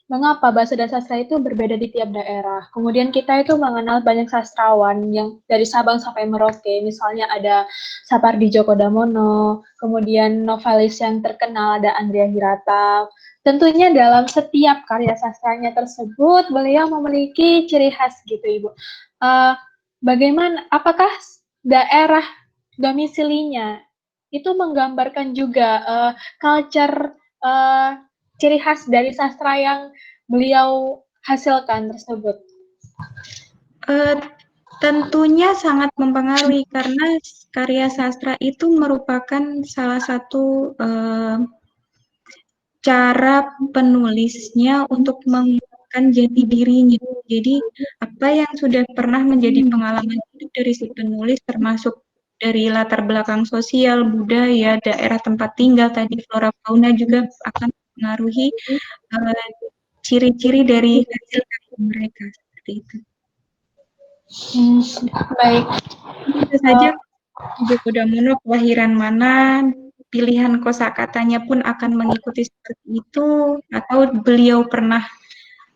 mengapa bahasa dan sastra itu berbeda di tiap daerah. Kemudian kita itu mengenal banyak sastrawan yang dari Sabang sampai Merauke, misalnya ada Sapardi Djoko Damono, kemudian novelis yang terkenal ada Andrea Hirata. Tentunya dalam setiap karya sastranya tersebut beliau memiliki ciri khas gitu Ibu. Bagaimana, apakah daerah domisilinya itu menggambarkan juga culture ciri khas dari sastra yang beliau hasilkan tersebut? Tentunya sangat mempengaruhi karena karya sastra itu merupakan salah satu cara penulisnya untuk mengungkapkan jati dirinya. Jadi apa yang sudah pernah menjadi pengalaman hidup dari si penulis, termasuk dari latar belakang sosial, budaya, daerah tempat tinggal, tadi flora fauna juga akan mempengaruhi ciri-ciri dari hasil karya mereka, seperti itu. Baik. Tentu saja Djoko Damono kelahiran mana, pilihan kosakatanya pun akan mengikuti seperti itu, atau beliau pernah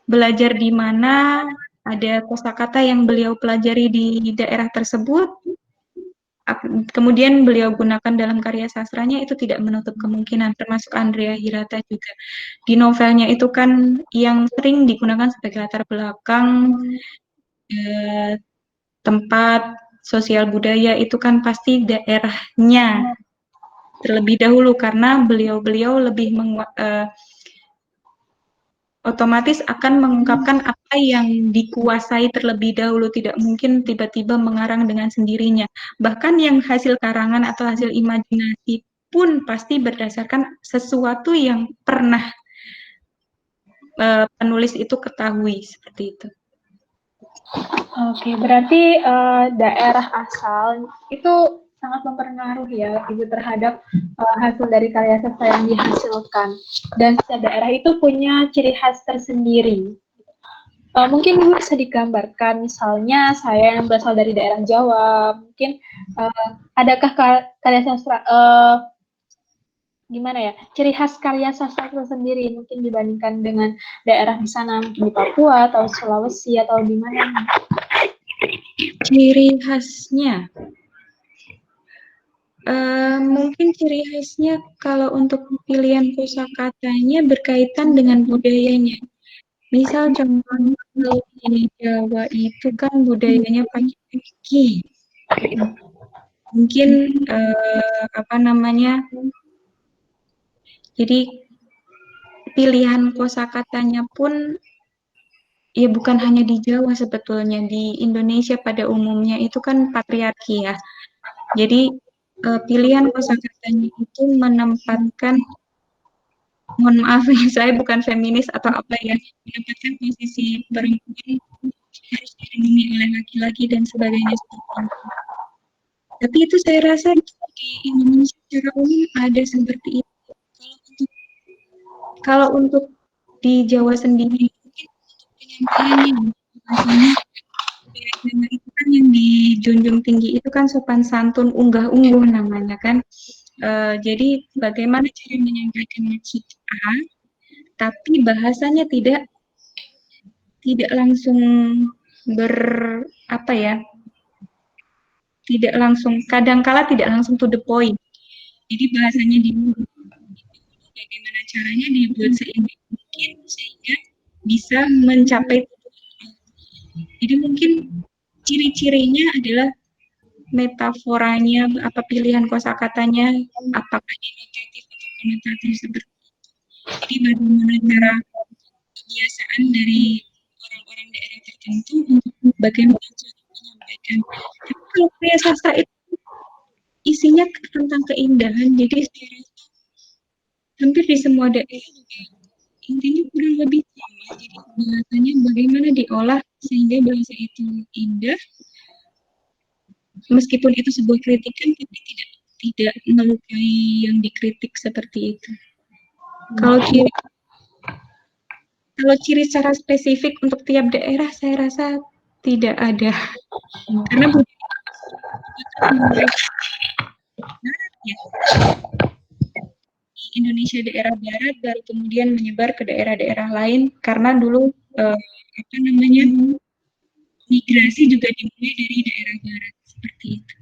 belajar di mana, ada kosakata yang beliau pelajari di daerah tersebut, kemudian beliau gunakan dalam karya sastranya itu tidak menutup kemungkinan, termasuk Andrea Hirata juga. Di novelnya itu kan yang sering digunakan sebagai latar belakang tempat sosial budaya itu kan pasti daerahnya terlebih dahulu, karena beliau-beliau lebih otomatis akan mengungkapkan apa yang dikuasai terlebih dahulu, tidak mungkin tiba-tiba mengarang dengan sendirinya. Bahkan yang hasil karangan atau hasil imajinasi pun pasti berdasarkan sesuatu yang pernah penulis itu ketahui, seperti itu. Oke, berarti daerah asal itu sangat mempengaruhi ya Ibu terhadap hasil dari karya sastra yang dihasilkan. Dan setiap daerah itu punya ciri khas tersendiri. Mungkin Ibu bisa digambarkan, misalnya saya yang berasal dari daerah Jawa, mungkin adakah karya sastra gimana ya, ciri khas karya sastra tersendiri mungkin dibandingkan dengan daerah di sana, mungkin di Papua atau Sulawesi atau di mana? Ciri khasnya, mungkin ciri khasnya kalau untuk pilihan kosakatanya berkaitan dengan budayanya. Misal contohnya kalau di Jawa itu kan budayanya pagi-pagi. Mungkin apa namanya? Jadi pilihan kosakatanya pun ya bukan hanya di Jawa sebetulnya, di Indonesia pada umumnya itu kan patriarki ya. Jadi pilihan kosakatanya itu menempatkan, mohon maaf ya, saya bukan feminis atau apa ya, menempatkan posisi perempuan harus dilindungi oleh laki-laki dan sebagainya seperti itu. Tapi itu saya rasa di Indonesia secara umum ada seperti itu. Kalau untuk di Jawa sendiri, mungkin untuk penyampaiannya, bahasanya itu kan yang dijunjung tinggi itu kan sopan santun, unggah-ungguh namanya kan. Jadi bagaimana cara menyampaikan maksud A, tapi bahasanya tidak langsung apa ya, tidak langsung, kadangkala tidak langsung to the point. Jadi bahasanya bagaimana caranya dibuat seindah mungkin sehingga bisa mencapai tujuan. Jadi mungkin ciri-cirinya adalah metaforanya, apa pilihan kosakatanya, apakah denotatif atau konotatif seperti itu. Jadi bagaimana cara kebiasaan dari orang-orang daerah tertentu untuk bagaimana cara menyampaikan. Tapi kalau karya sastra itu isinya tentang keindahan, jadi saya rasa hampir di semua daerah juga intinya kurang lebih sama. Jadi bahasanya bagaimana diolah sehingga bahasa itu indah, meskipun itu sebuah kritikan, tapi tidak melukai yang dikritik seperti itu. Kalau ciri secara spesifik untuk tiap daerah, saya rasa tidak ada. Karena ya, di Indonesia daerah barat, baru kemudian menyebar ke daerah-daerah lain, karena dulu apa namanya, migrasi juga dimulai dari daerah barat, seperti itu.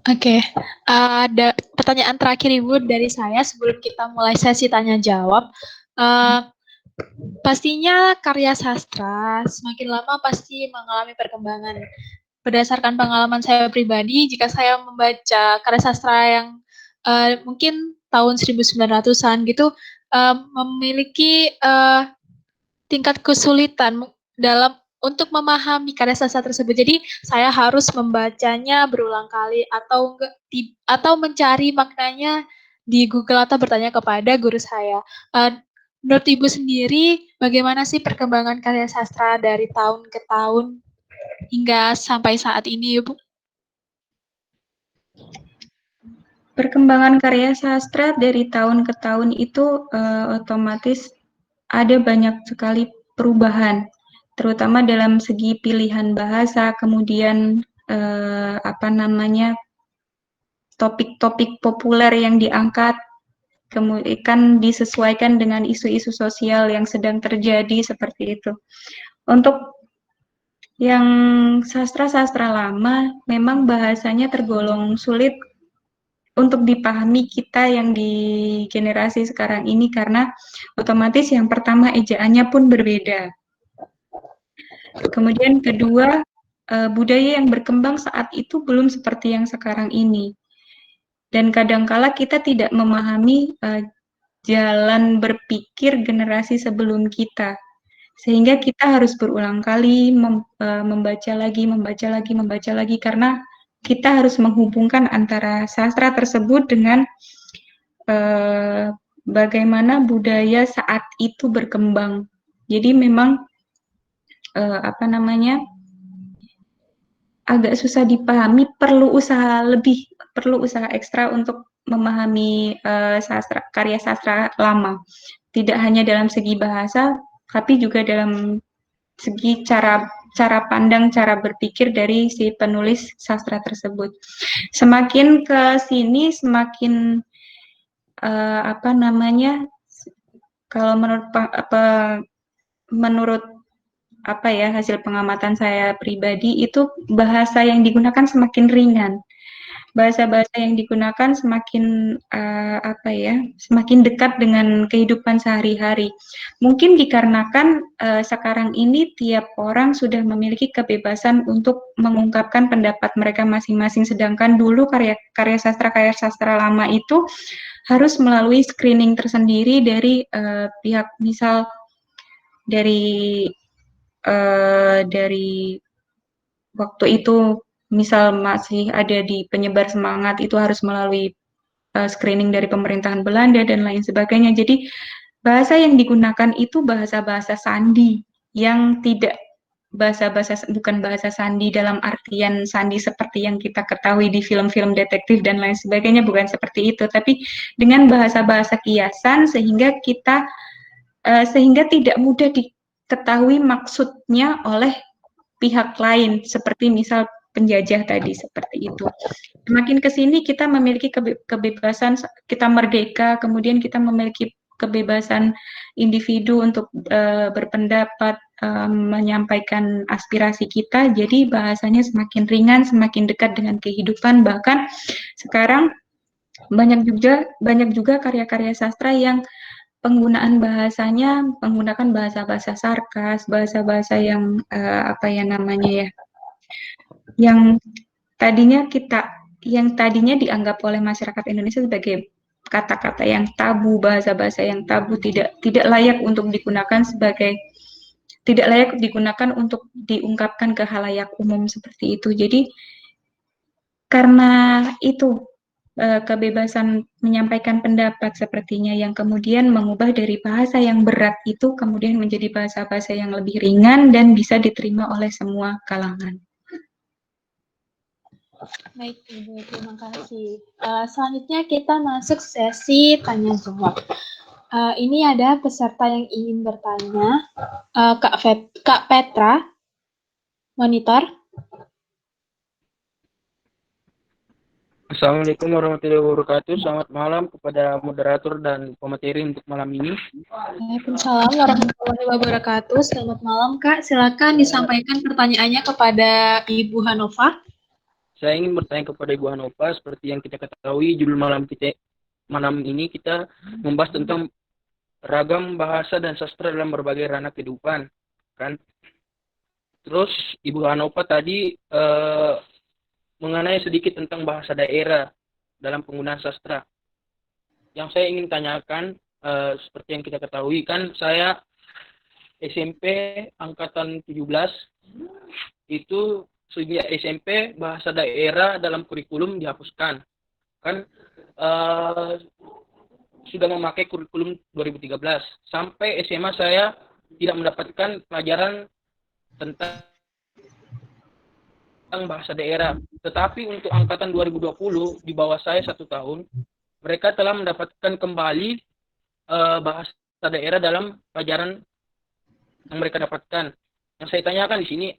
Oke, ada pertanyaan terakhir Ibu dari saya sebelum kita mulai sesi tanya jawab. Pastinya karya sastra semakin lama pasti mengalami perkembangan. Berdasarkan pengalaman saya pribadi, jika saya membaca karya sastra yang mungkin tahun 1900-an gitu, memiliki tingkat kesulitan dalam untuk memahami karya sastra tersebut. Jadi saya harus membacanya berulang kali atau mencari maknanya di Google atau bertanya kepada guru saya. Menurut Ibu sendiri, bagaimana sih perkembangan karya sastra dari tahun ke tahun hingga sampai saat ini, Ibu? Perkembangan karya sastra dari tahun ke tahun itu otomatis ada banyak sekali perubahan, terutama dalam segi pilihan bahasa, kemudian apa namanya, topik-topik populer yang diangkat, kemudian kan disesuaikan dengan isu-isu sosial yang sedang terjadi seperti itu. Untuk Yang sastra-sastra lama memang bahasanya tergolong sulit untuk dipahami kita yang di generasi sekarang ini karena otomatis yang pertama ejaannya pun berbeda. Kemudian kedua, budaya yang berkembang saat itu belum seperti yang sekarang ini. Dan kadangkala kita tidak memahami jalan berpikir generasi sebelum kita. Sehingga kita harus berulang kali membaca lagi karena kita harus menghubungkan antara sastra tersebut dengan bagaimana budaya saat itu berkembang. Jadi memang agak susah dipahami, perlu usaha ekstra untuk memahami karya sastra lama. Tidak hanya dalam segi bahasa, tapi juga dalam segi cara pandang, cara berpikir dari si penulis sastra tersebut. Semakin ke sini, semakin kalau menurut hasil pengamatan saya pribadi itu bahasa yang digunakan semakin ringan. Bahasa-bahasa yang digunakan semakin semakin dekat dengan kehidupan sehari-hari. Mungkin dikarenakan sekarang ini tiap orang sudah memiliki kebebasan untuk mengungkapkan pendapat mereka masing-masing, sedangkan dulu karya sastra lama itu harus melalui screening tersendiri dari pihak, misal dari waktu itu misal masih ada di penyebar semangat, itu harus melalui screening dari pemerintahan Belanda dan lain sebagainya. Jadi bahasa yang digunakan itu bahasa-bahasa sandi yang tidak bukan bahasa sandi dalam artian sandi seperti yang kita ketahui di film-film detektif dan lain sebagainya, bukan seperti itu, tapi dengan bahasa-bahasa kiasan sehingga tidak mudah diketahui maksudnya oleh pihak lain, seperti misal penjajah tadi, seperti itu. Semakin ke sini kita memiliki kebebasan, kita merdeka, kemudian kita memiliki kebebasan individu untuk berpendapat, menyampaikan aspirasi kita, jadi bahasanya semakin ringan, semakin dekat dengan kehidupan. Bahkan sekarang banyak juga karya-karya sastra yang penggunaan bahasanya menggunakan bahasa-bahasa sarkas, bahasa-bahasa yang yang tadinya dianggap oleh masyarakat Indonesia sebagai kata-kata yang tabu, bahasa-bahasa yang tabu, tidak layak untuk untuk diungkapkan ke halayak umum seperti itu. Jadi karena itu kebebasan menyampaikan pendapat sepertinya yang kemudian mengubah dari bahasa yang berat itu kemudian menjadi bahasa-bahasa yang lebih ringan dan bisa diterima oleh semua kalangan. Baik, Ibu, terima kasih. Selanjutnya kita masuk sesi tanya jawab. Ini ada peserta yang ingin bertanya. Kak Petra, monitor. Assalamualaikum warahmatullahi wabarakatuh. Selamat malam kepada moderator dan pemateri untuk malam ini. Waalaikumsalam warahmatullahi wabarakatuh. Selamat malam, Kak. Silakan disampaikan pertanyaannya kepada Ibu Hanova. Saya ingin bertanya kepada Ibu Hanova, seperti yang kita ketahui, judul malam ini kita membahas tentang ragam bahasa dan sastra dalam berbagai ranah kehidupan, kan? Terus Ibu Hanova tadi mengenai sedikit tentang bahasa daerah dalam penggunaan sastra. Yang saya ingin tanyakan, seperti yang kita ketahui, kan saya SMP angkatan 17, itu sejak SMP bahasa daerah dalam kurikulum dihapuskan. Kan sudah memakai kurikulum 2013. Sampai SMA saya tidak mendapatkan pelajaran tentang bahasa daerah. Tetapi untuk angkatan 2020 di bawah saya 1 tahun, mereka telah mendapatkan kembali bahasa daerah dalam pelajaran yang mereka dapatkan. Yang saya tanyakan di sini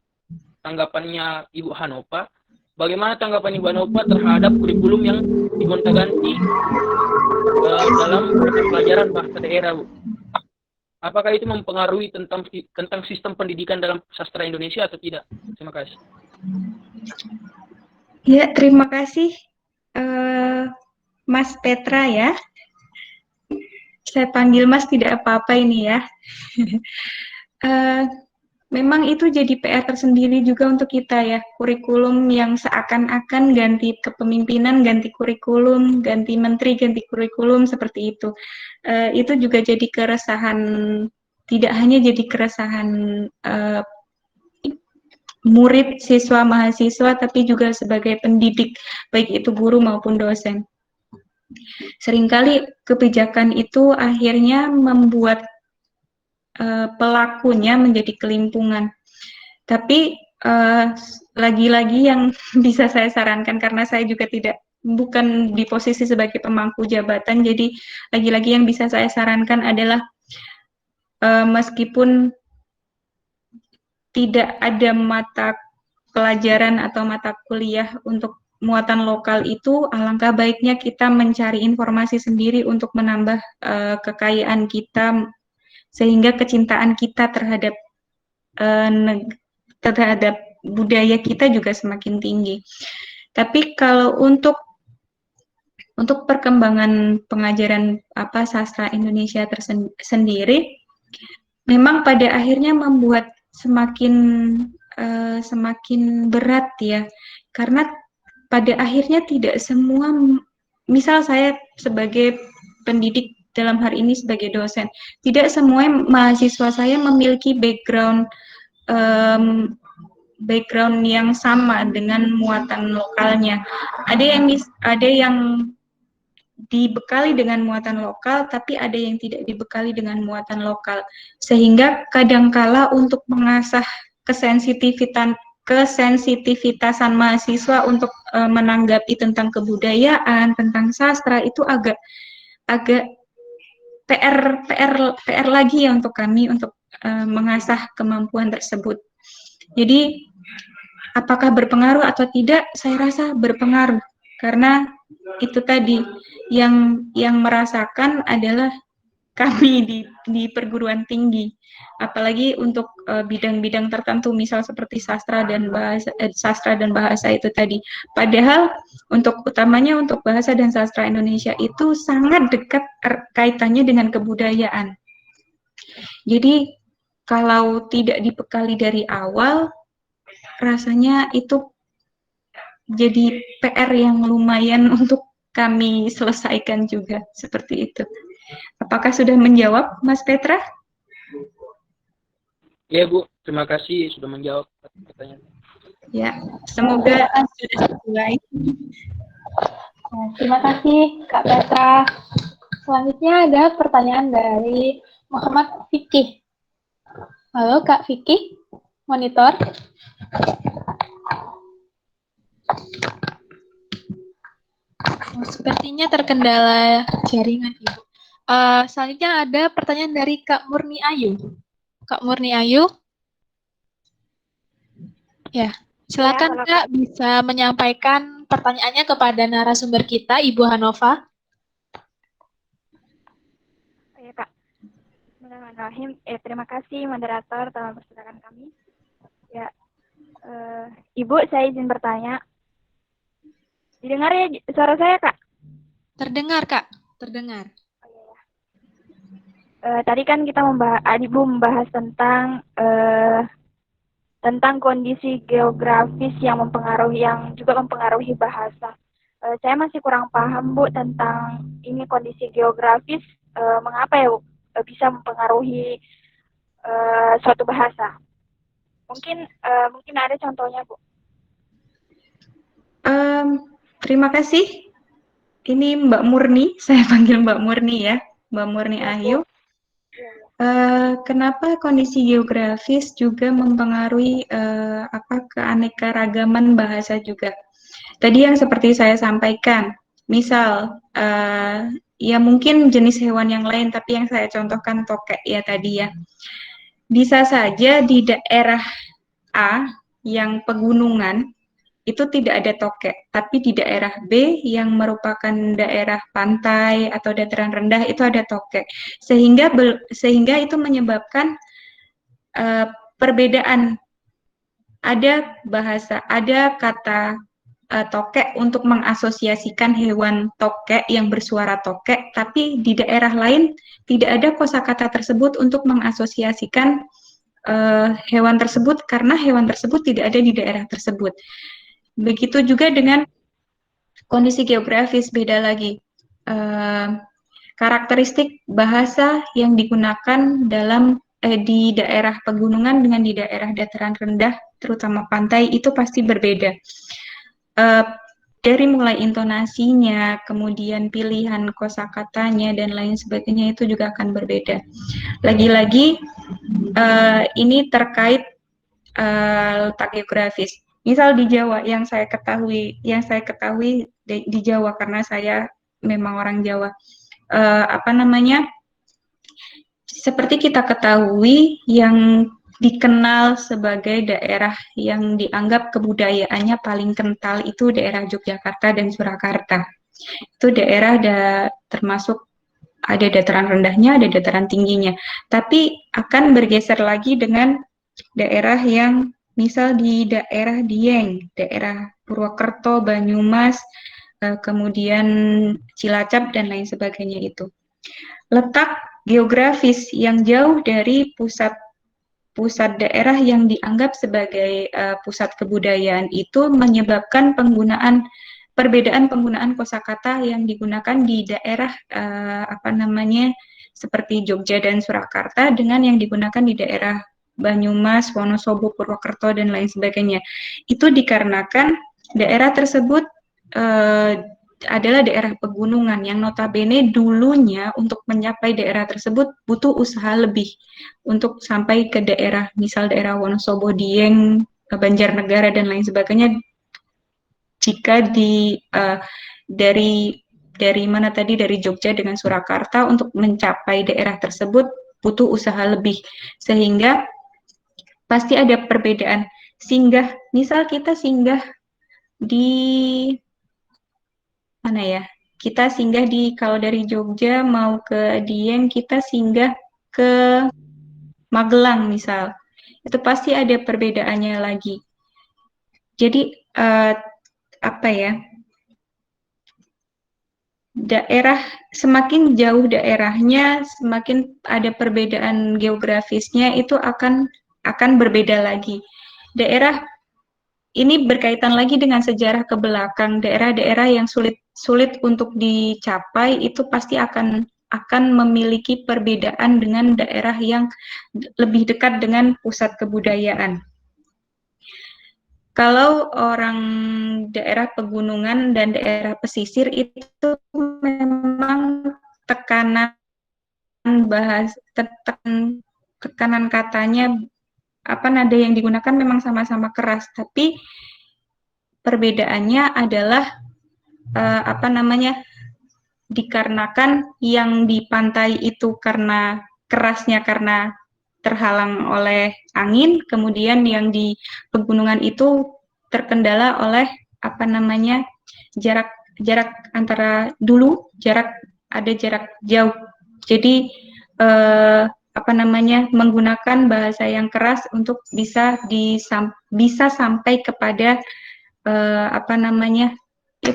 tanggapannya Ibu Hanova, bagaimana tanggapan Ibu Hanova terhadap kurikulum yang digonta-ganti dalam pelajaran bahasa daerah, Bu? apakah itu mempengaruhi tentang sistem pendidikan dalam sastra Indonesia atau tidak? Terima kasih. Ya, terima kasih Mas Petra ya. Saya panggil Mas tidak apa-apa ini ya. Memang itu jadi PR tersendiri juga untuk kita ya, kurikulum yang seakan-akan ganti kepemimpinan, ganti kurikulum, ganti menteri, ganti kurikulum, seperti itu. Itu juga jadi keresahan, tidak hanya jadi keresahan murid, siswa, mahasiswa, tapi juga sebagai pendidik, baik itu guru maupun dosen. Seringkali kebijakan itu akhirnya membuat pelakunya menjadi kelimpungan. Tapi lagi-lagi yang bisa saya sarankan, karena saya juga bukan di posisi sebagai pemangku jabatan, jadi lagi-lagi yang bisa saya sarankan adalah meskipun tidak ada mata pelajaran atau mata kuliah untuk muatan lokal itu, alangkah baiknya kita mencari informasi sendiri untuk menambah kekayaan kita, sehingga kecintaan kita terhadap budaya kita juga semakin tinggi. Tapi kalau untuk perkembangan pengajaran sastra Indonesia sendiri, memang pada akhirnya membuat semakin berat ya, karena pada akhirnya tidak semua, misal saya sebagai pendidik, dalam hari ini sebagai dosen, tidak semua mahasiswa saya memiliki background yang sama dengan muatan lokalnya. Ada yang dibekali dengan muatan lokal, tapi ada yang tidak dibekali dengan muatan lokal, sehingga kadangkala untuk mengasah kesensitivitasan mahasiswa untuk menanggapi tentang kebudayaan, tentang sastra, itu agak PR lagi ya untuk kami untuk mengasah kemampuan tersebut. Jadi apakah berpengaruh atau tidak? Saya rasa berpengaruh, karena itu tadi yang merasakan adalah kami di perguruan tinggi, apalagi untuk bidang-bidang tertentu, misal seperti sastra dan bahasa itu tadi. Padahal utamanya untuk bahasa dan sastra Indonesia itu sangat dekat kaitannya dengan kebudayaan. Jadi kalau tidak dibekali dari awal, rasanya itu jadi PR yang lumayan untuk kami selesaikan juga, seperti itu. Apakah sudah menjawab, Mas Petra? Ya, Bu. Terima kasih sudah menjawab pertanyaan. Ya, semoga sudah sesuai. Terima kasih, Kak Petra. Selanjutnya ada pertanyaan dari Muhammad Fikih. Halo, Kak Fikih. Monitor. Sepertinya terkendala jaringan, Ibu. Selanjutnya ada pertanyaan dari Kak Murni Ayu. Kak Murni Ayu? Ya, silakan ya, Kak bisa menyampaikan pertanyaannya kepada narasumber kita, Ibu Hanova. Ya, Kak. Bismillahirrahmanirrahim. Terima kasih moderator telah mempersilahkan kami. Ya, Ibu, saya izin bertanya. Didengar ya suara saya, Kak? Terdengar, Kak. Terdengar. Oh, iya, ya. Tadi kan kita Ibu membahas tentang kondisi geografis yang juga mempengaruhi bahasa. Saya masih kurang paham, Bu, tentang ini kondisi geografis, mengapa ya, Bu, bisa mempengaruhi suatu bahasa. Mungkin ada contohnya, Bu. Terima kasih. Ini Mbak Murni, saya panggil Mbak Murni ya, Mbak Murni Ayu. Kenapa kondisi geografis juga mempengaruhi keanekaragaman bahasa juga? Tadi yang seperti saya sampaikan, misal ya mungkin jenis hewan yang lain, tapi yang saya contohkan tokek ya tadi ya. Bisa saja di daerah A yang pegunungan itu tidak ada tokek, tapi di daerah B yang merupakan daerah pantai atau dataran rendah itu ada tokek, sehingga itu menyebabkan perbedaan. Ada kata tokek untuk mengasosiasikan hewan tokek yang bersuara tokek, tapi di daerah lain tidak ada kosakata tersebut untuk mengasosiasikan hewan tersebut karena hewan tersebut tidak ada di daerah tersebut. Begitu juga dengan kondisi geografis, beda lagi. Karakteristik bahasa yang digunakan di daerah pegunungan dengan di daerah dataran rendah, terutama pantai, itu pasti berbeda. Dari mulai intonasinya, kemudian pilihan kosakatanya, dan lain sebagainya itu juga akan berbeda. Lagi-lagi, ini terkait letak geografis. Misal di Jawa, yang saya ketahui di Jawa karena saya memang orang Jawa. Seperti kita ketahui, yang dikenal sebagai daerah yang dianggap kebudayaannya paling kental itu daerah Yogyakarta dan Surakarta. Itu daerah termasuk ada dataran rendahnya, ada dataran tingginya. Tapi akan bergeser lagi dengan daerah yang misal di daerah Dieng, daerah Purwokerto, Banyumas, kemudian Cilacap, dan lain sebagainya itu. Letak geografis yang jauh dari pusat daerah yang dianggap sebagai pusat kebudayaan itu menyebabkan perbedaan penggunaan kosakata yang digunakan di daerah seperti Jogja dan Surakarta dengan yang digunakan di daerah Banyumas, Wonosobo, Purwokerto, dan lain sebagainya. Itu dikarenakan daerah tersebut adalah daerah pegunungan yang notabene dulunya untuk mencapai daerah tersebut butuh usaha lebih untuk sampai ke daerah, misal daerah Wonosobo, Dieng, Banjarnegara, dan lain sebagainya. Jika dari mana tadi, dari Jogja dengan Surakarta, untuk mencapai daerah tersebut butuh usaha lebih, sehingga pasti ada perbedaan. Misal kita singgah di mana ya? Kita singgah kalau dari Jogja mau ke Dieng, kita singgah ke Magelang misal. Itu pasti ada perbedaannya lagi. Jadi semakin jauh daerahnya, semakin ada perbedaan geografisnya, itu akan berbeda lagi. Daerah ini berkaitan lagi dengan sejarah ke belakang. Daerah-daerah yang sulit untuk dicapai itu pasti akan memiliki perbedaan dengan daerah yang lebih dekat dengan pusat kebudayaan. Kalau orang daerah pegunungan dan daerah pesisir itu memang tekanan katanya, nada yang digunakan memang sama-sama keras, tapi perbedaannya adalah dikarenakan yang di pantai itu karena kerasnya karena terhalang oleh angin, kemudian yang di pegunungan itu terkendala oleh jarak antara ada jarak jauh. Jadi menggunakan bahasa yang keras untuk bisa sampai kepada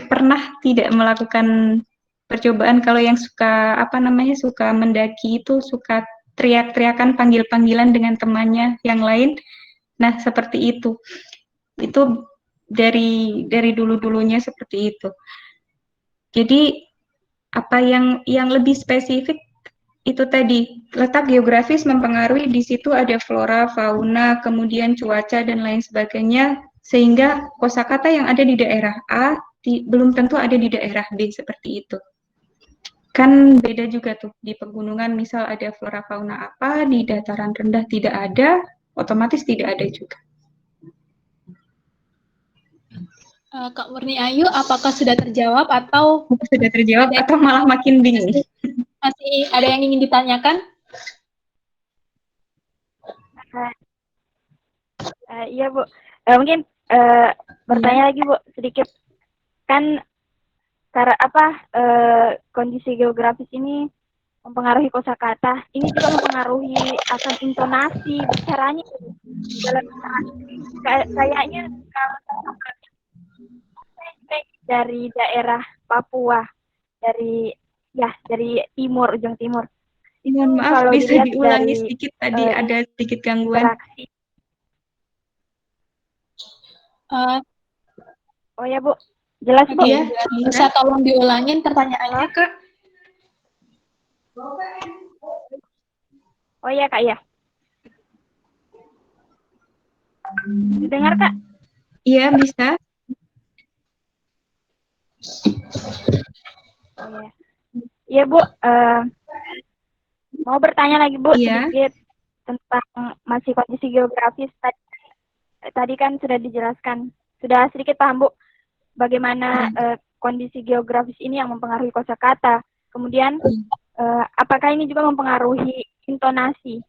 pernah tidak melakukan percobaan, kalau yang suka suka mendaki itu suka teriak-teriakan panggil-panggilan dengan temannya yang lain. Nah, seperti itu. Itu dari dulu-dulunya seperti itu. Jadi apa yang lebih spesifik itu tadi, letak geografis mempengaruhi, di situ ada flora, fauna, kemudian cuaca, dan lain sebagainya, sehingga kosakata yang ada di daerah A belum tentu ada di daerah B, seperti itu. Kan beda juga tuh, di pegunungan misal ada flora fauna apa, di dataran rendah tidak ada, otomatis tidak ada juga. Kak Murni Ayu, apakah sudah terjawab atau sudah terjawab atau malah makin bingung? Masih ada yang ingin ditanyakan? Iya, Bu. Mungkin bertanya lagi Bu, sedikit kan kondisi geografis ini mempengaruhi kosakata, ini juga mempengaruhi akan intonasi bicaranya dalam interaksi. Kayaknya kalau saya dari daerah Papua, dari timur, ujung timur. Mohon maaf, Kalau bisa dilihat diulangi dari sedikit tadi ada sedikit gangguan. interaksi. Oh ya Bu, jelas Bu? Iya, Bisa tolong diulangin pertanyaannya, Kak? Oh ya Kak ya. Didengar Kak? Iya, bisa. Oh ya. Iya Bu, mau bertanya lagi Bu sedikit tentang masih kondisi geografis. Tadi kan sudah dijelaskan, sudah sedikit paham Bu, bagaimana kondisi geografis ini yang mempengaruhi kosakata. Kemudian apakah ini juga mempengaruhi intonasi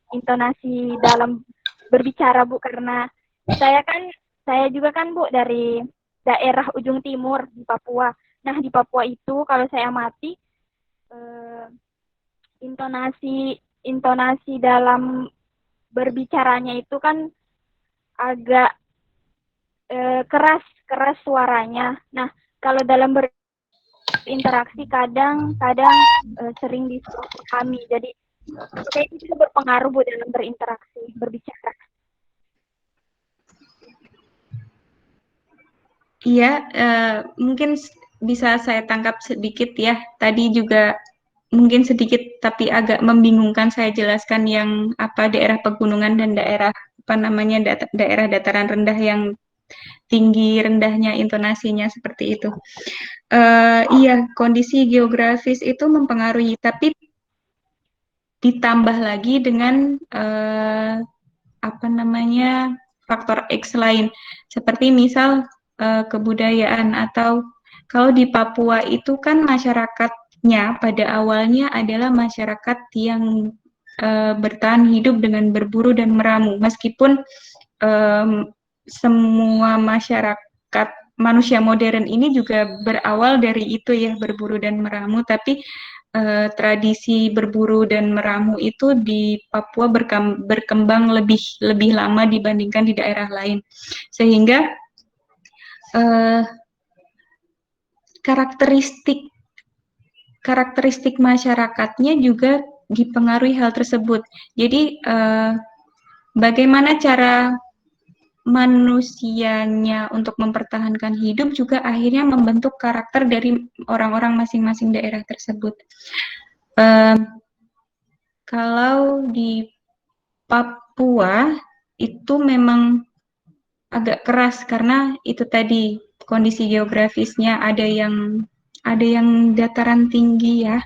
dalam berbicara Bu? Karena saya juga kan Bu dari daerah ujung timur di Papua. Nah di Papua itu kalau saya amati intonasi dalam berbicaranya itu kan agak keras suaranya. Nah kalau dalam berinteraksi kadang sering disepahami. Jadi itu berpengaruh Bu dalam berinteraksi, berbicara. Iya, mungkin bisa saya tangkap sedikit ya. Tadi juga mungkin sedikit tapi agak membingungkan saya jelaskan yang daerah pegunungan dan daerah daerah dataran rendah yang tinggi rendahnya intonasinya seperti itu. Iya, kondisi geografis itu mempengaruhi, tapi ditambah lagi dengan faktor X lain, seperti misal kebudayaan, atau kalau di Papua itu kan masyarakatnya pada awalnya adalah masyarakat yang bertahan hidup dengan berburu dan meramu, meskipun semua masyarakat manusia modern ini juga berawal dari itu ya, berburu dan meramu, tapi tradisi berburu dan meramu itu di Papua berkembang lebih lama dibandingkan di daerah lain, sehingga karakteristik masyarakatnya juga dipengaruhi hal tersebut. Jadi bagaimana cara manusianya untuk mempertahankan hidup juga akhirnya membentuk karakter dari orang-orang masing-masing daerah tersebut. Kalau di Papua itu memang agak keras karena itu tadi kondisi geografisnya, ada yang dataran tinggi ya,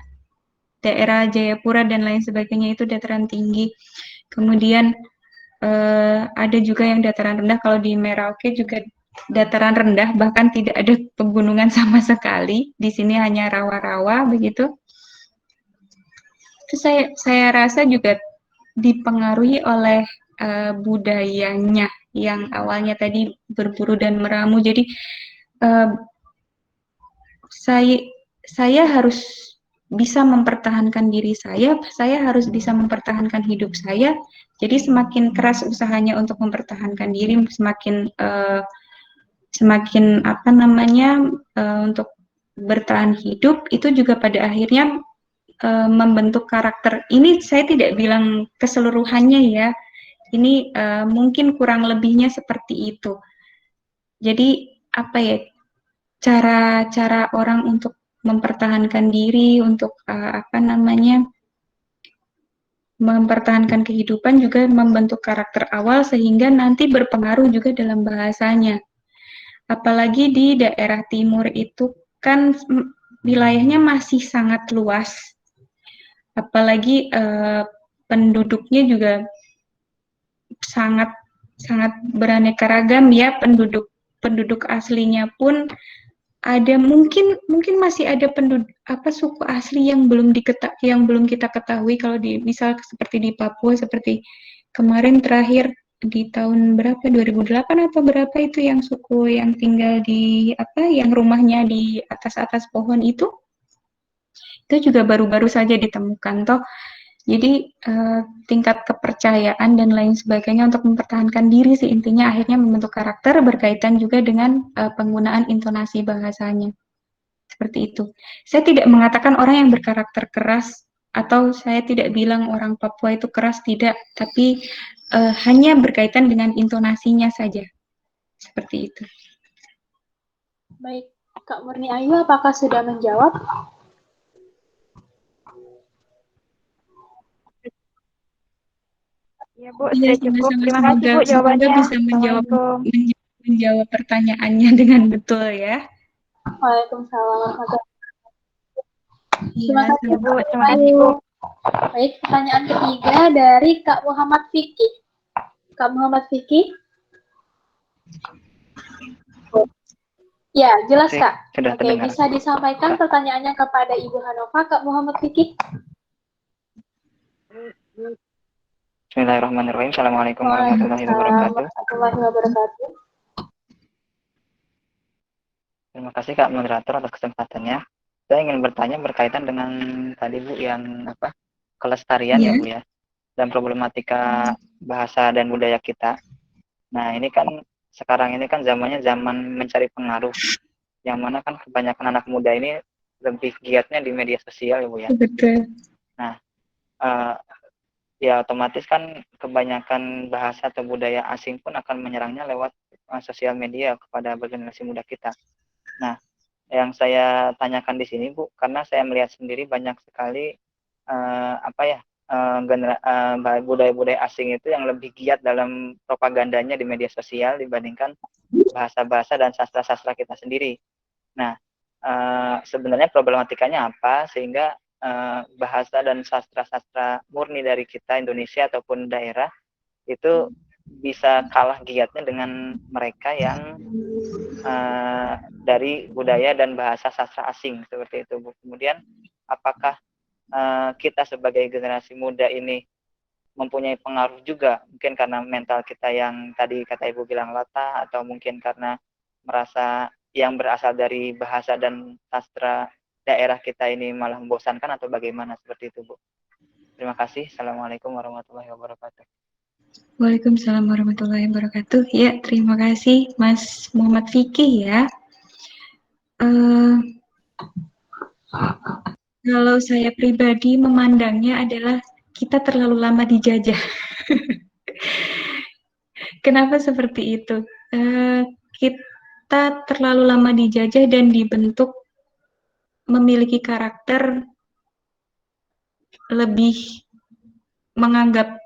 daerah Jayapura dan lain sebagainya itu dataran tinggi. Kemudian ada juga yang dataran rendah. Kalau di Merauke juga dataran rendah, bahkan tidak ada pegunungan sama sekali. Di sini hanya rawa-rawa begitu. Itu saya rasa juga dipengaruhi oleh budayanya yang awalnya tadi berburu dan meramu. Jadi saya harus bisa mempertahankan diri saya harus bisa mempertahankan hidup saya. Jadi semakin keras usahanya untuk mempertahankan diri, semakin untuk bertahan hidup, itu juga pada akhirnya membentuk karakter. Ini saya tidak bilang keseluruhannya ya, ini mungkin kurang lebihnya seperti itu. Jadi cara orang untuk mempertahankan diri, untuk mempertahankan kehidupan juga membentuk karakter awal sehingga nanti berpengaruh juga dalam bahasanya. Apalagi di daerah timur itu kan wilayahnya masih sangat luas. Apalagi penduduknya juga sangat beraneka ragam ya, penduduk aslinya pun ada, mungkin masih ada suku asli yang belum kita ketahui. Kalau misal seperti di Papua, seperti kemarin terakhir di tahun berapa, 2008 atau berapa itu yang suku yang tinggal di apa, yang rumahnya di atas-atas pohon itu juga baru-baru saja ditemukan toh. Jadi tingkat kepercayaan dan lain sebagainya untuk mempertahankan diri sih intinya akhirnya membentuk karakter berkaitan juga dengan penggunaan intonasi bahasanya. Seperti itu. Saya tidak mengatakan orang yang berkarakter keras atau saya tidak bilang orang Papua itu keras, tidak, tapi hanya berkaitan dengan intonasinya saja. Seperti itu. Baik, Kak Murni Ayu, apakah sudah menjawab? Ya Bu, Iya, sudah cukup. sama-sama. Terima kasih Bu Semoga jawabannya. bisa Assalamualaikum. menjawab pertanyaannya dengan betul ya. Waalaikumsalam warahmatullahi wabarakatuh. Iya, Terima kasih Bu, Kak terima kasih Ayu. Bu. Baik, pertanyaan ketiga dari Kak Muhammad Fikri. Kak Muhammad Fikri. Ya, jelas Oke, Kak. sudah Oke, terdengar. bisa disampaikan pertanyaannya kepada Ibu Hanova, Kak Muhammad Fikri. Bismillahirrahmanirrahim. Assalamualaikum warahmatullahi Waalaikumsalam wabarakatuh. warahmatullahi wabarakatuh. Terima kasih Kak Moderator atas kesempatannya. Saya ingin bertanya berkaitan dengan tadi Bu yang kelestarian Iya. ya Bu ya, dan problematika bahasa dan budaya kita. Nah ini kan sekarang ini kan zamannya zaman mencari pengaruh, yang mana kan kebanyakan anak muda ini lebih giatnya di media sosial ya Bu ya. Betul. Nah ya otomatis kan kebanyakan bahasa atau budaya asing pun akan menyerangnya lewat sosial media kepada generasi muda kita. Nah, yang saya tanyakan di sini Bu, karena saya melihat sendiri banyak sekali budaya-budaya asing itu yang lebih giat dalam propagandanya di media sosial dibandingkan bahasa-bahasa dan sastra-sastra kita sendiri. Nah, sebenarnya problematikanya apa sehingga bahasa dan sastra-sastra murni dari kita Indonesia ataupun daerah itu bisa kalah giatnya dengan mereka yang dari budaya dan bahasa sastra asing seperti itu Bu. Kemudian apakah kita sebagai generasi muda ini mempunyai pengaruh juga mungkin karena mental kita yang tadi kata Ibu bilang latah, atau mungkin karena merasa yang berasal dari bahasa dan sastra daerah kita ini malah membosankan atau bagaimana seperti itu Bu. Terima kasih. Assalamualaikum warahmatullahi wabarakatuh. Waalaikumsalam warahmatullahi wabarakatuh. Ya, terima kasih Mas Muhammad Fikih ya. Kalau saya pribadi memandangnya adalah kita terlalu lama dijajah. Kenapa seperti itu? Kita terlalu lama dijajah dan dibentuk memiliki karakter lebih menganggap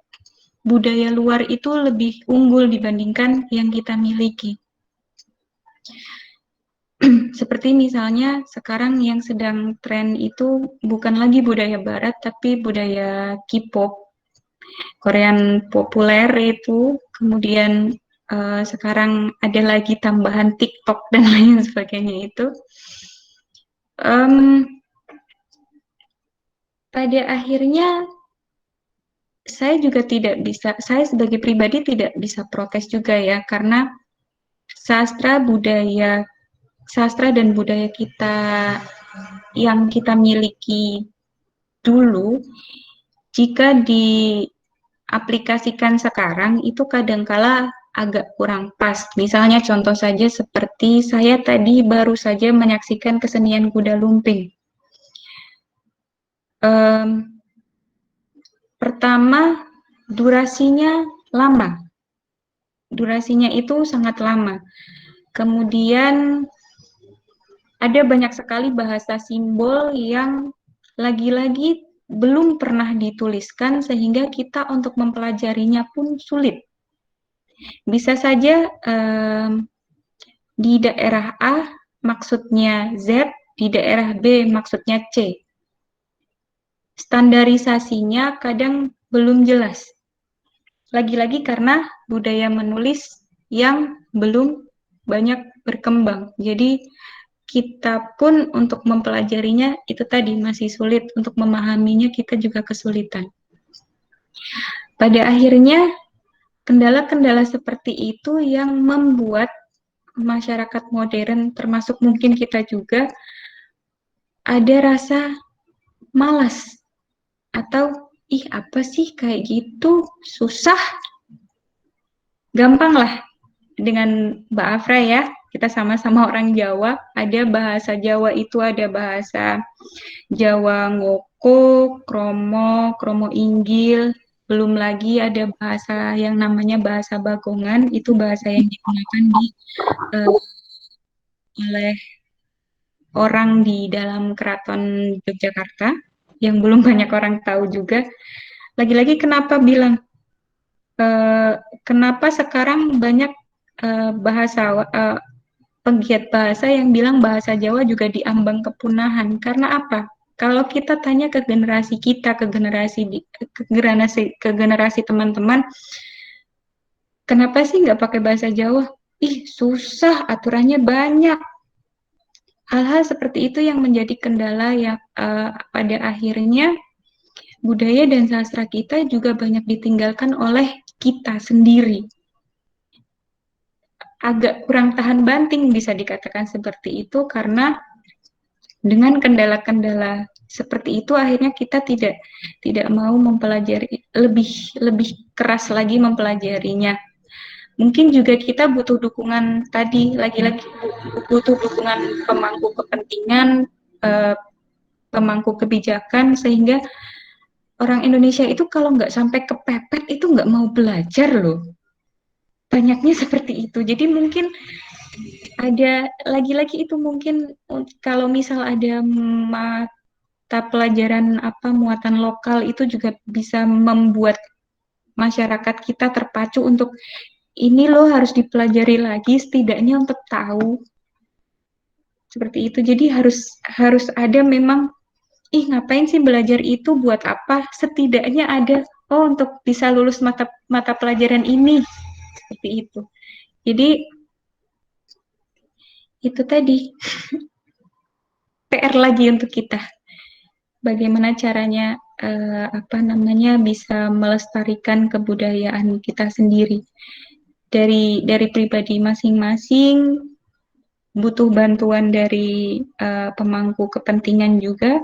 budaya luar itu lebih unggul dibandingkan yang kita miliki. Seperti misalnya sekarang yang sedang tren itu bukan lagi budaya barat tapi budaya K-pop, Korean populer itu, kemudian sekarang ada lagi tambahan TikTok dan lain sebagainya itu. Pada akhirnya saya juga tidak bisa, saya sebagai pribadi tidak bisa protes juga ya, karena sastra dan budaya kita yang kita miliki dulu, jika diaplikasikan sekarang itu kadangkala agak kurang pas. Misalnya contoh saja seperti saya tadi baru saja menyaksikan kesenian kuda lumping. Pertama, durasinya lama. Durasinya itu sangat lama. Kemudian ada banyak sekali bahasa simbol yang lagi-lagi belum pernah dituliskan sehingga kita untuk mempelajarinya pun sulit. Bisa saja di daerah A maksudnya Z, di daerah B maksudnya C. Standarisasinya kadang belum jelas. Lagi-lagi karena budaya menulis yang belum banyak berkembang. Jadi kita pun untuk mempelajarinya itu tadi masih sulit, untuk memahaminya kita juga kesulitan. Pada akhirnya kendala-kendala seperti itu yang membuat masyarakat modern, termasuk mungkin kita juga, ada rasa malas atau ih apa sih kayak gitu, susah, gampang lah. Dengan Mbak Afra ya, kita sama-sama orang Jawa, ada bahasa Jawa itu ada bahasa Jawa Ngoko, Kromo Inggil, belum lagi ada bahasa yang namanya bahasa Bagongan, itu bahasa yang digunakan oleh orang di dalam keraton Yogyakarta, yang belum banyak orang tahu juga. Lagi-lagi kenapa bilang, kenapa sekarang banyak penggiat bahasa yang bilang bahasa Jawa juga diambang kepunahan. Karena apa? Kalau kita tanya ke generasi kita, ke generasi teman-teman, kenapa sih nggak pakai bahasa Jawa? Ih, susah, aturannya banyak. Hal-hal seperti itu yang menjadi kendala yang pada akhirnya budaya dan sastra kita juga banyak ditinggalkan oleh kita sendiri. Agak kurang tahan banting bisa dikatakan seperti itu karena dengan kendala-kendala seperti itu akhirnya kita tidak mau mempelajari lebih keras lagi mempelajarinya. Mungkin juga kita butuh dukungan tadi lagi-lagi butuh dukungan pemangku kepentingan, pemangku kebijakan sehingga orang Indonesia itu kalau nggak sampai kepepet itu nggak mau belajar loh. Banyaknya seperti itu. Jadi mungkin ada lagi-lagi itu mungkin kalau misal ada mata pelajaran muatan lokal itu juga bisa membuat masyarakat kita terpacu untuk ini loh harus dipelajari lagi setidaknya untuk tahu seperti itu. Jadi harus ada memang ngapain sih belajar itu buat apa? Setidaknya ada untuk bisa lulus mata pelajaran ini seperti itu. Jadi itu tadi PR lagi untuk kita. Bagaimana caranya bisa melestarikan kebudayaan kita sendiri. Dari pribadi masing-masing butuh bantuan dari pemangku kepentingan juga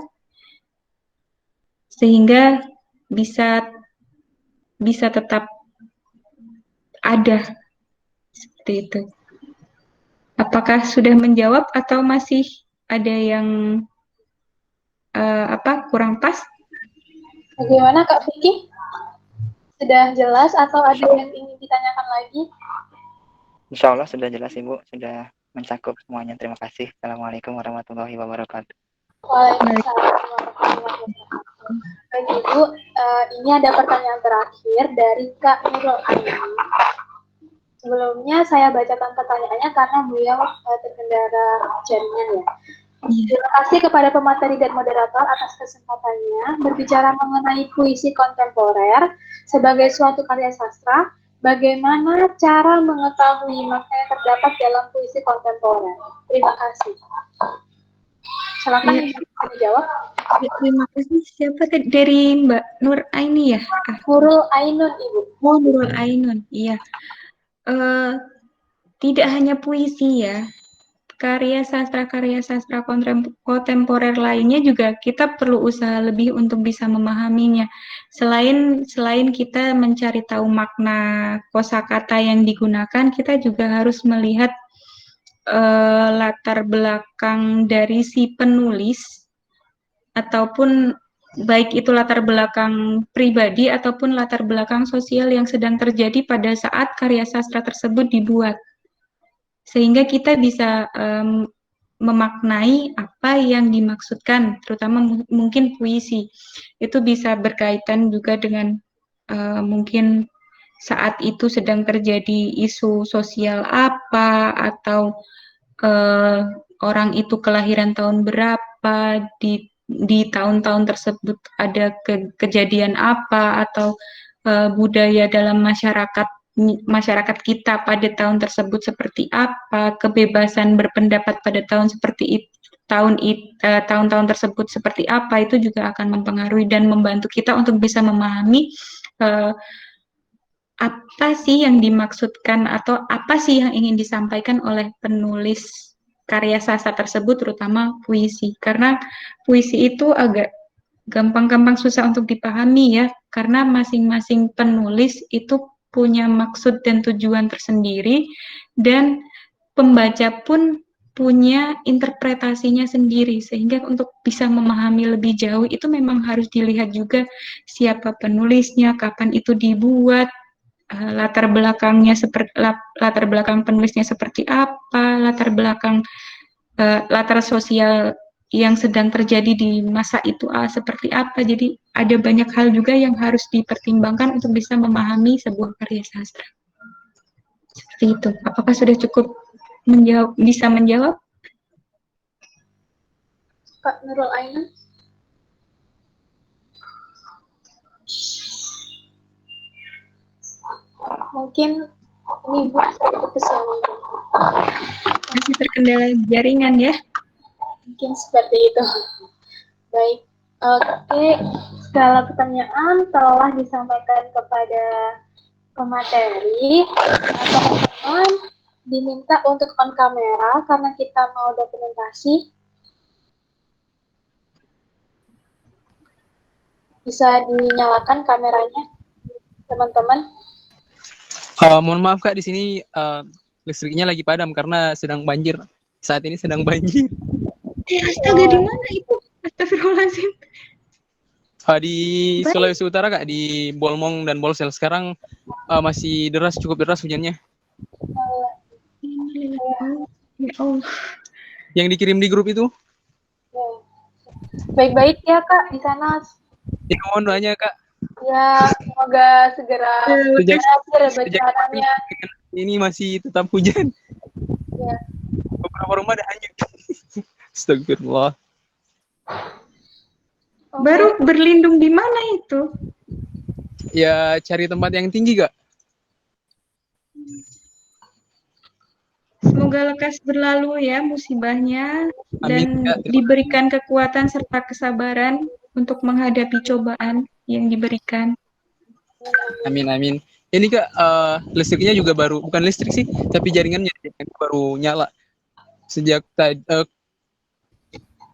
sehingga bisa tetap ada seperti itu. Apakah sudah menjawab atau masih ada yang kurang pas? Bagaimana Kak Vicky? Sudah jelas atau ada yang ingin ditanyakan lagi? Insya Allah sudah jelas Ibu, sudah mencakup semuanya. Terima kasih. Assalamualaikum warahmatullahi wabarakatuh. Waalaikumsalam warahmatullahi wabarakatuh. Baik Ibu, ini ada pertanyaan terakhir dari Kak Nurul Aini. Sebelumnya saya bacakan pertanyaannya karena beliau terkendala jaringan ya. Terima kasih kepada pemateri dan moderator atas kesempatannya berbicara mengenai puisi kontemporer sebagai suatu karya sastra. Bagaimana cara mengetahui makna yang terdapat dalam puisi kontemporer? Terima kasih. Silakan dijawab. Terima kasih. Siapa tadi? Dari Mbak Nur Aini ya? Nurul Ainun, Ibu. Oh, Nurul Ainun. Iya. Tidak hanya puisi ya. Karya sastra kontemporer lainnya juga kita perlu usaha lebih untuk bisa memahaminya. Selain kita mencari tahu makna kosakata yang digunakan, kita juga harus melihat latar belakang dari si penulis ataupun baik itu latar belakang pribadi ataupun latar belakang sosial yang sedang terjadi pada saat karya sastra tersebut dibuat. Sehingga kita bisa memaknai apa yang dimaksudkan, terutama mungkin puisi. Itu bisa berkaitan juga dengan mungkin saat itu sedang terjadi isu sosial apa, atau orang itu kelahiran tahun berapa, di tahun-tahun tersebut ada kejadian apa, atau budaya dalam masyarakat kita pada tahun tersebut seperti apa, kebebasan berpendapat pada tahun tahun-tahun tersebut seperti apa, itu juga akan mempengaruhi dan membantu kita untuk bisa memahami apa sih yang dimaksudkan atau apa sih yang ingin disampaikan oleh penulis karya sastra tersebut, terutama puisi. Karena puisi itu agak gampang-gampang susah untuk dipahami ya, karena masing-masing penulis itu punya maksud dan tujuan tersendiri, dan pembaca pun punya interpretasinya sendiri, sehingga untuk bisa memahami lebih jauh itu memang harus dilihat juga siapa penulisnya, kapan itu dibuat, latar belakangnya seperti latar belakang penulisnya seperti apa, latar sosial yang sedang terjadi di masa itu seperti apa. Jadi ada banyak hal juga yang harus dipertimbangkan untuk bisa memahami sebuah karya sastra. Seperti itu. Apakah sudah cukup bisa menjawab? Kak Nurul Aina? Mungkin ini Bu putus ya mungkin. Masih terkendala jaringan ya? Mungkin seperti itu. Baik. Oke, segala pertanyaan telah disampaikan kepada pemateri. Teman-teman diminta untuk on kamera karena kita mau dokumentasi. Bisa dinyalakan kameranya, teman-teman. Mohon maaf Kak, di sini listriknya lagi padam karena sedang banjir. Saat ini sedang banjir. Astaga, di mana itu? Astagfirullahaladzim. Di Sulawesi Utara Kak, di Bolmong dan Bolsel sekarang masih cukup deras hujannya. Ya Allah. Yang dikirim di grup itu? Baik-baik ya Kak di sana. Ya, mohon doanya Kak. Ya, semoga segera berakhir bencananya. Ini masih tetap hujan. Ya. Beberapa rumah ada hanyut. Astagfirullah. Baru berlindung di mana itu? Ya, cari tempat yang tinggi Kak. Semoga lekas berlalu ya musibahnya. Amin, dan Kak. Diberikan kekuatan serta kesabaran untuk menghadapi cobaan yang diberikan. Amin, amin. Ini Kak, listriknya juga bukan listrik sih, tapi jaringannya baru nyala sejak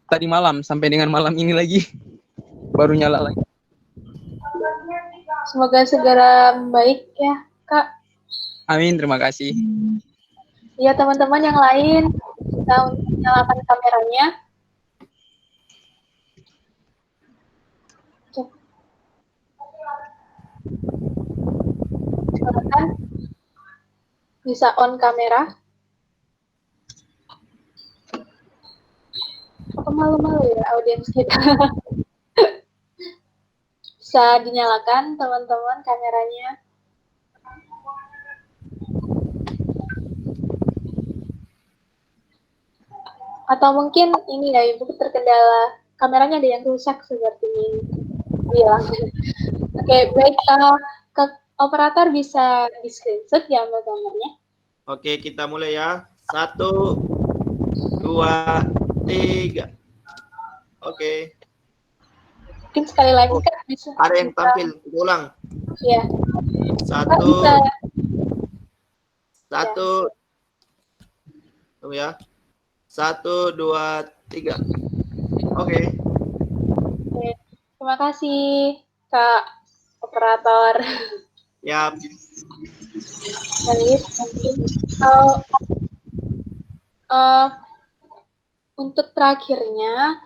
tadi malam sampai dengan malam ini lagi baru nyala lagi. Semoga segera membaik ya Kak. Amin, terima kasih. Ya teman-teman yang lain bisa nyalakan kameranya. Silakan bisa on kamera. Apa malu-malu ya audiens kita? Bisa dinyalakan teman-teman kameranya. Atau mungkin ini ya Ibu terkendala kameranya ada yang rusak seperti ini. Iya. Oke, baik. Operator bisa di screenshot ya gambarnya. Oke, kita mulai ya. 1, 2, 3. Oke. Mungkin sekali lagi Kak bisa. Ada yang tampil, ulang. Iya. 1. Tunggu ya. 1, 2, 3. Oke. Terima kasih Kak operator. Ya. Baik. Untuk terakhirnya,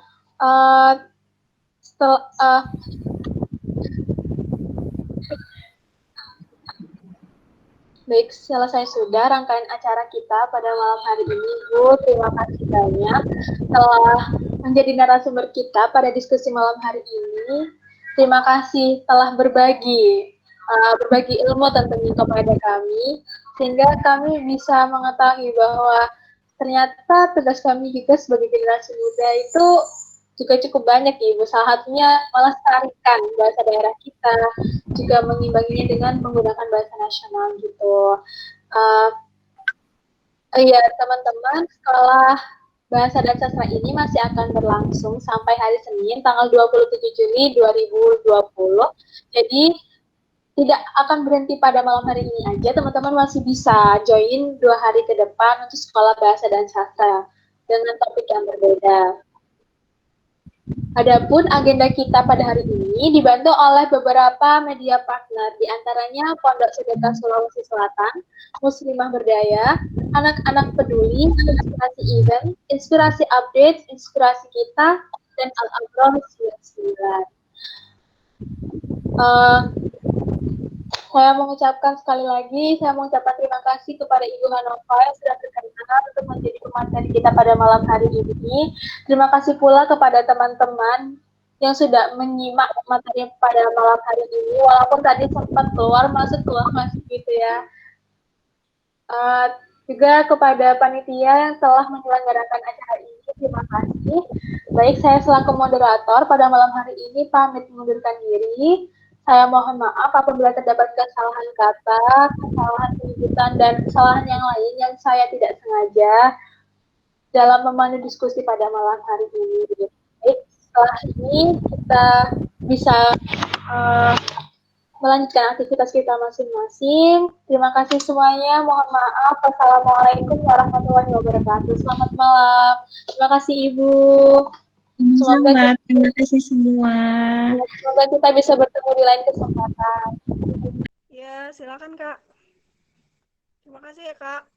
baik, selesai sudah rangkaian acara kita pada malam hari ini, Bu. Terima kasih banyak telah menjadi narasumber kita pada diskusi malam hari ini. Terima kasih telah berbagi ilmu tentunya kepada kami, sehingga kami bisa mengetahui bahwa ternyata tugas kami juga sebagai generasi muda itu juga cukup banyak ya, Ibu. Salah satunya melestarikan bahasa daerah kita, juga mengimbanginya dengan menggunakan bahasa nasional gitu. Iya, teman-teman, sekolah Bahasa dan Sastra ini masih akan berlangsung sampai hari Senin, tanggal 27 Juli 2020. Jadi, tidak akan berhenti pada malam hari ini aja, teman-teman masih bisa join 2 hari ke depan untuk sekolah bahasa dan sastra dengan topik yang berbeda. Adapun agenda kita pada hari ini dibantu oleh beberapa media partner, di antaranya Pondok Sedekah Sulawesi Selatan, Muslimah Berdaya, Anak-anak Peduli, Inspirasi Event, Inspirasi Update, Inspirasi Kita, dan Al-Abrol 99. Saya mengucapkan sekali lagi, saya mengucapkan terima kasih kepada Ibu Hanova yang sudah berkenan untuk menjadi pemateri kita pada malam hari ini. Terima kasih pula kepada teman-teman yang sudah menyimak materi pada malam hari ini, walaupun tadi sempat keluar masuk gitu ya. Juga kepada panitia yang telah menyelenggarakan acara ini, terima kasih. Baik, saya selaku moderator pada malam hari ini pamit mengundurkan diri. Saya mohon maaf apabila terdapat kesalahan kata, kesalahan penyebutan, dan kesalahan yang lain yang saya tidak sengaja dalam memandu diskusi pada malam hari ini. Baik, setelah ini kita bisa melanjutkan aktivitas kita masing-masing. Terima kasih semuanya. Mohon maaf. Wassalamualaikum warahmatullahi wabarakatuh. Selamat malam. Terima kasih Ibu. Selamat, terima kasih semua. Semoga kita bisa bertemu di lain kesempatan. Ya, silakan Kak. Terima kasih ya Kak.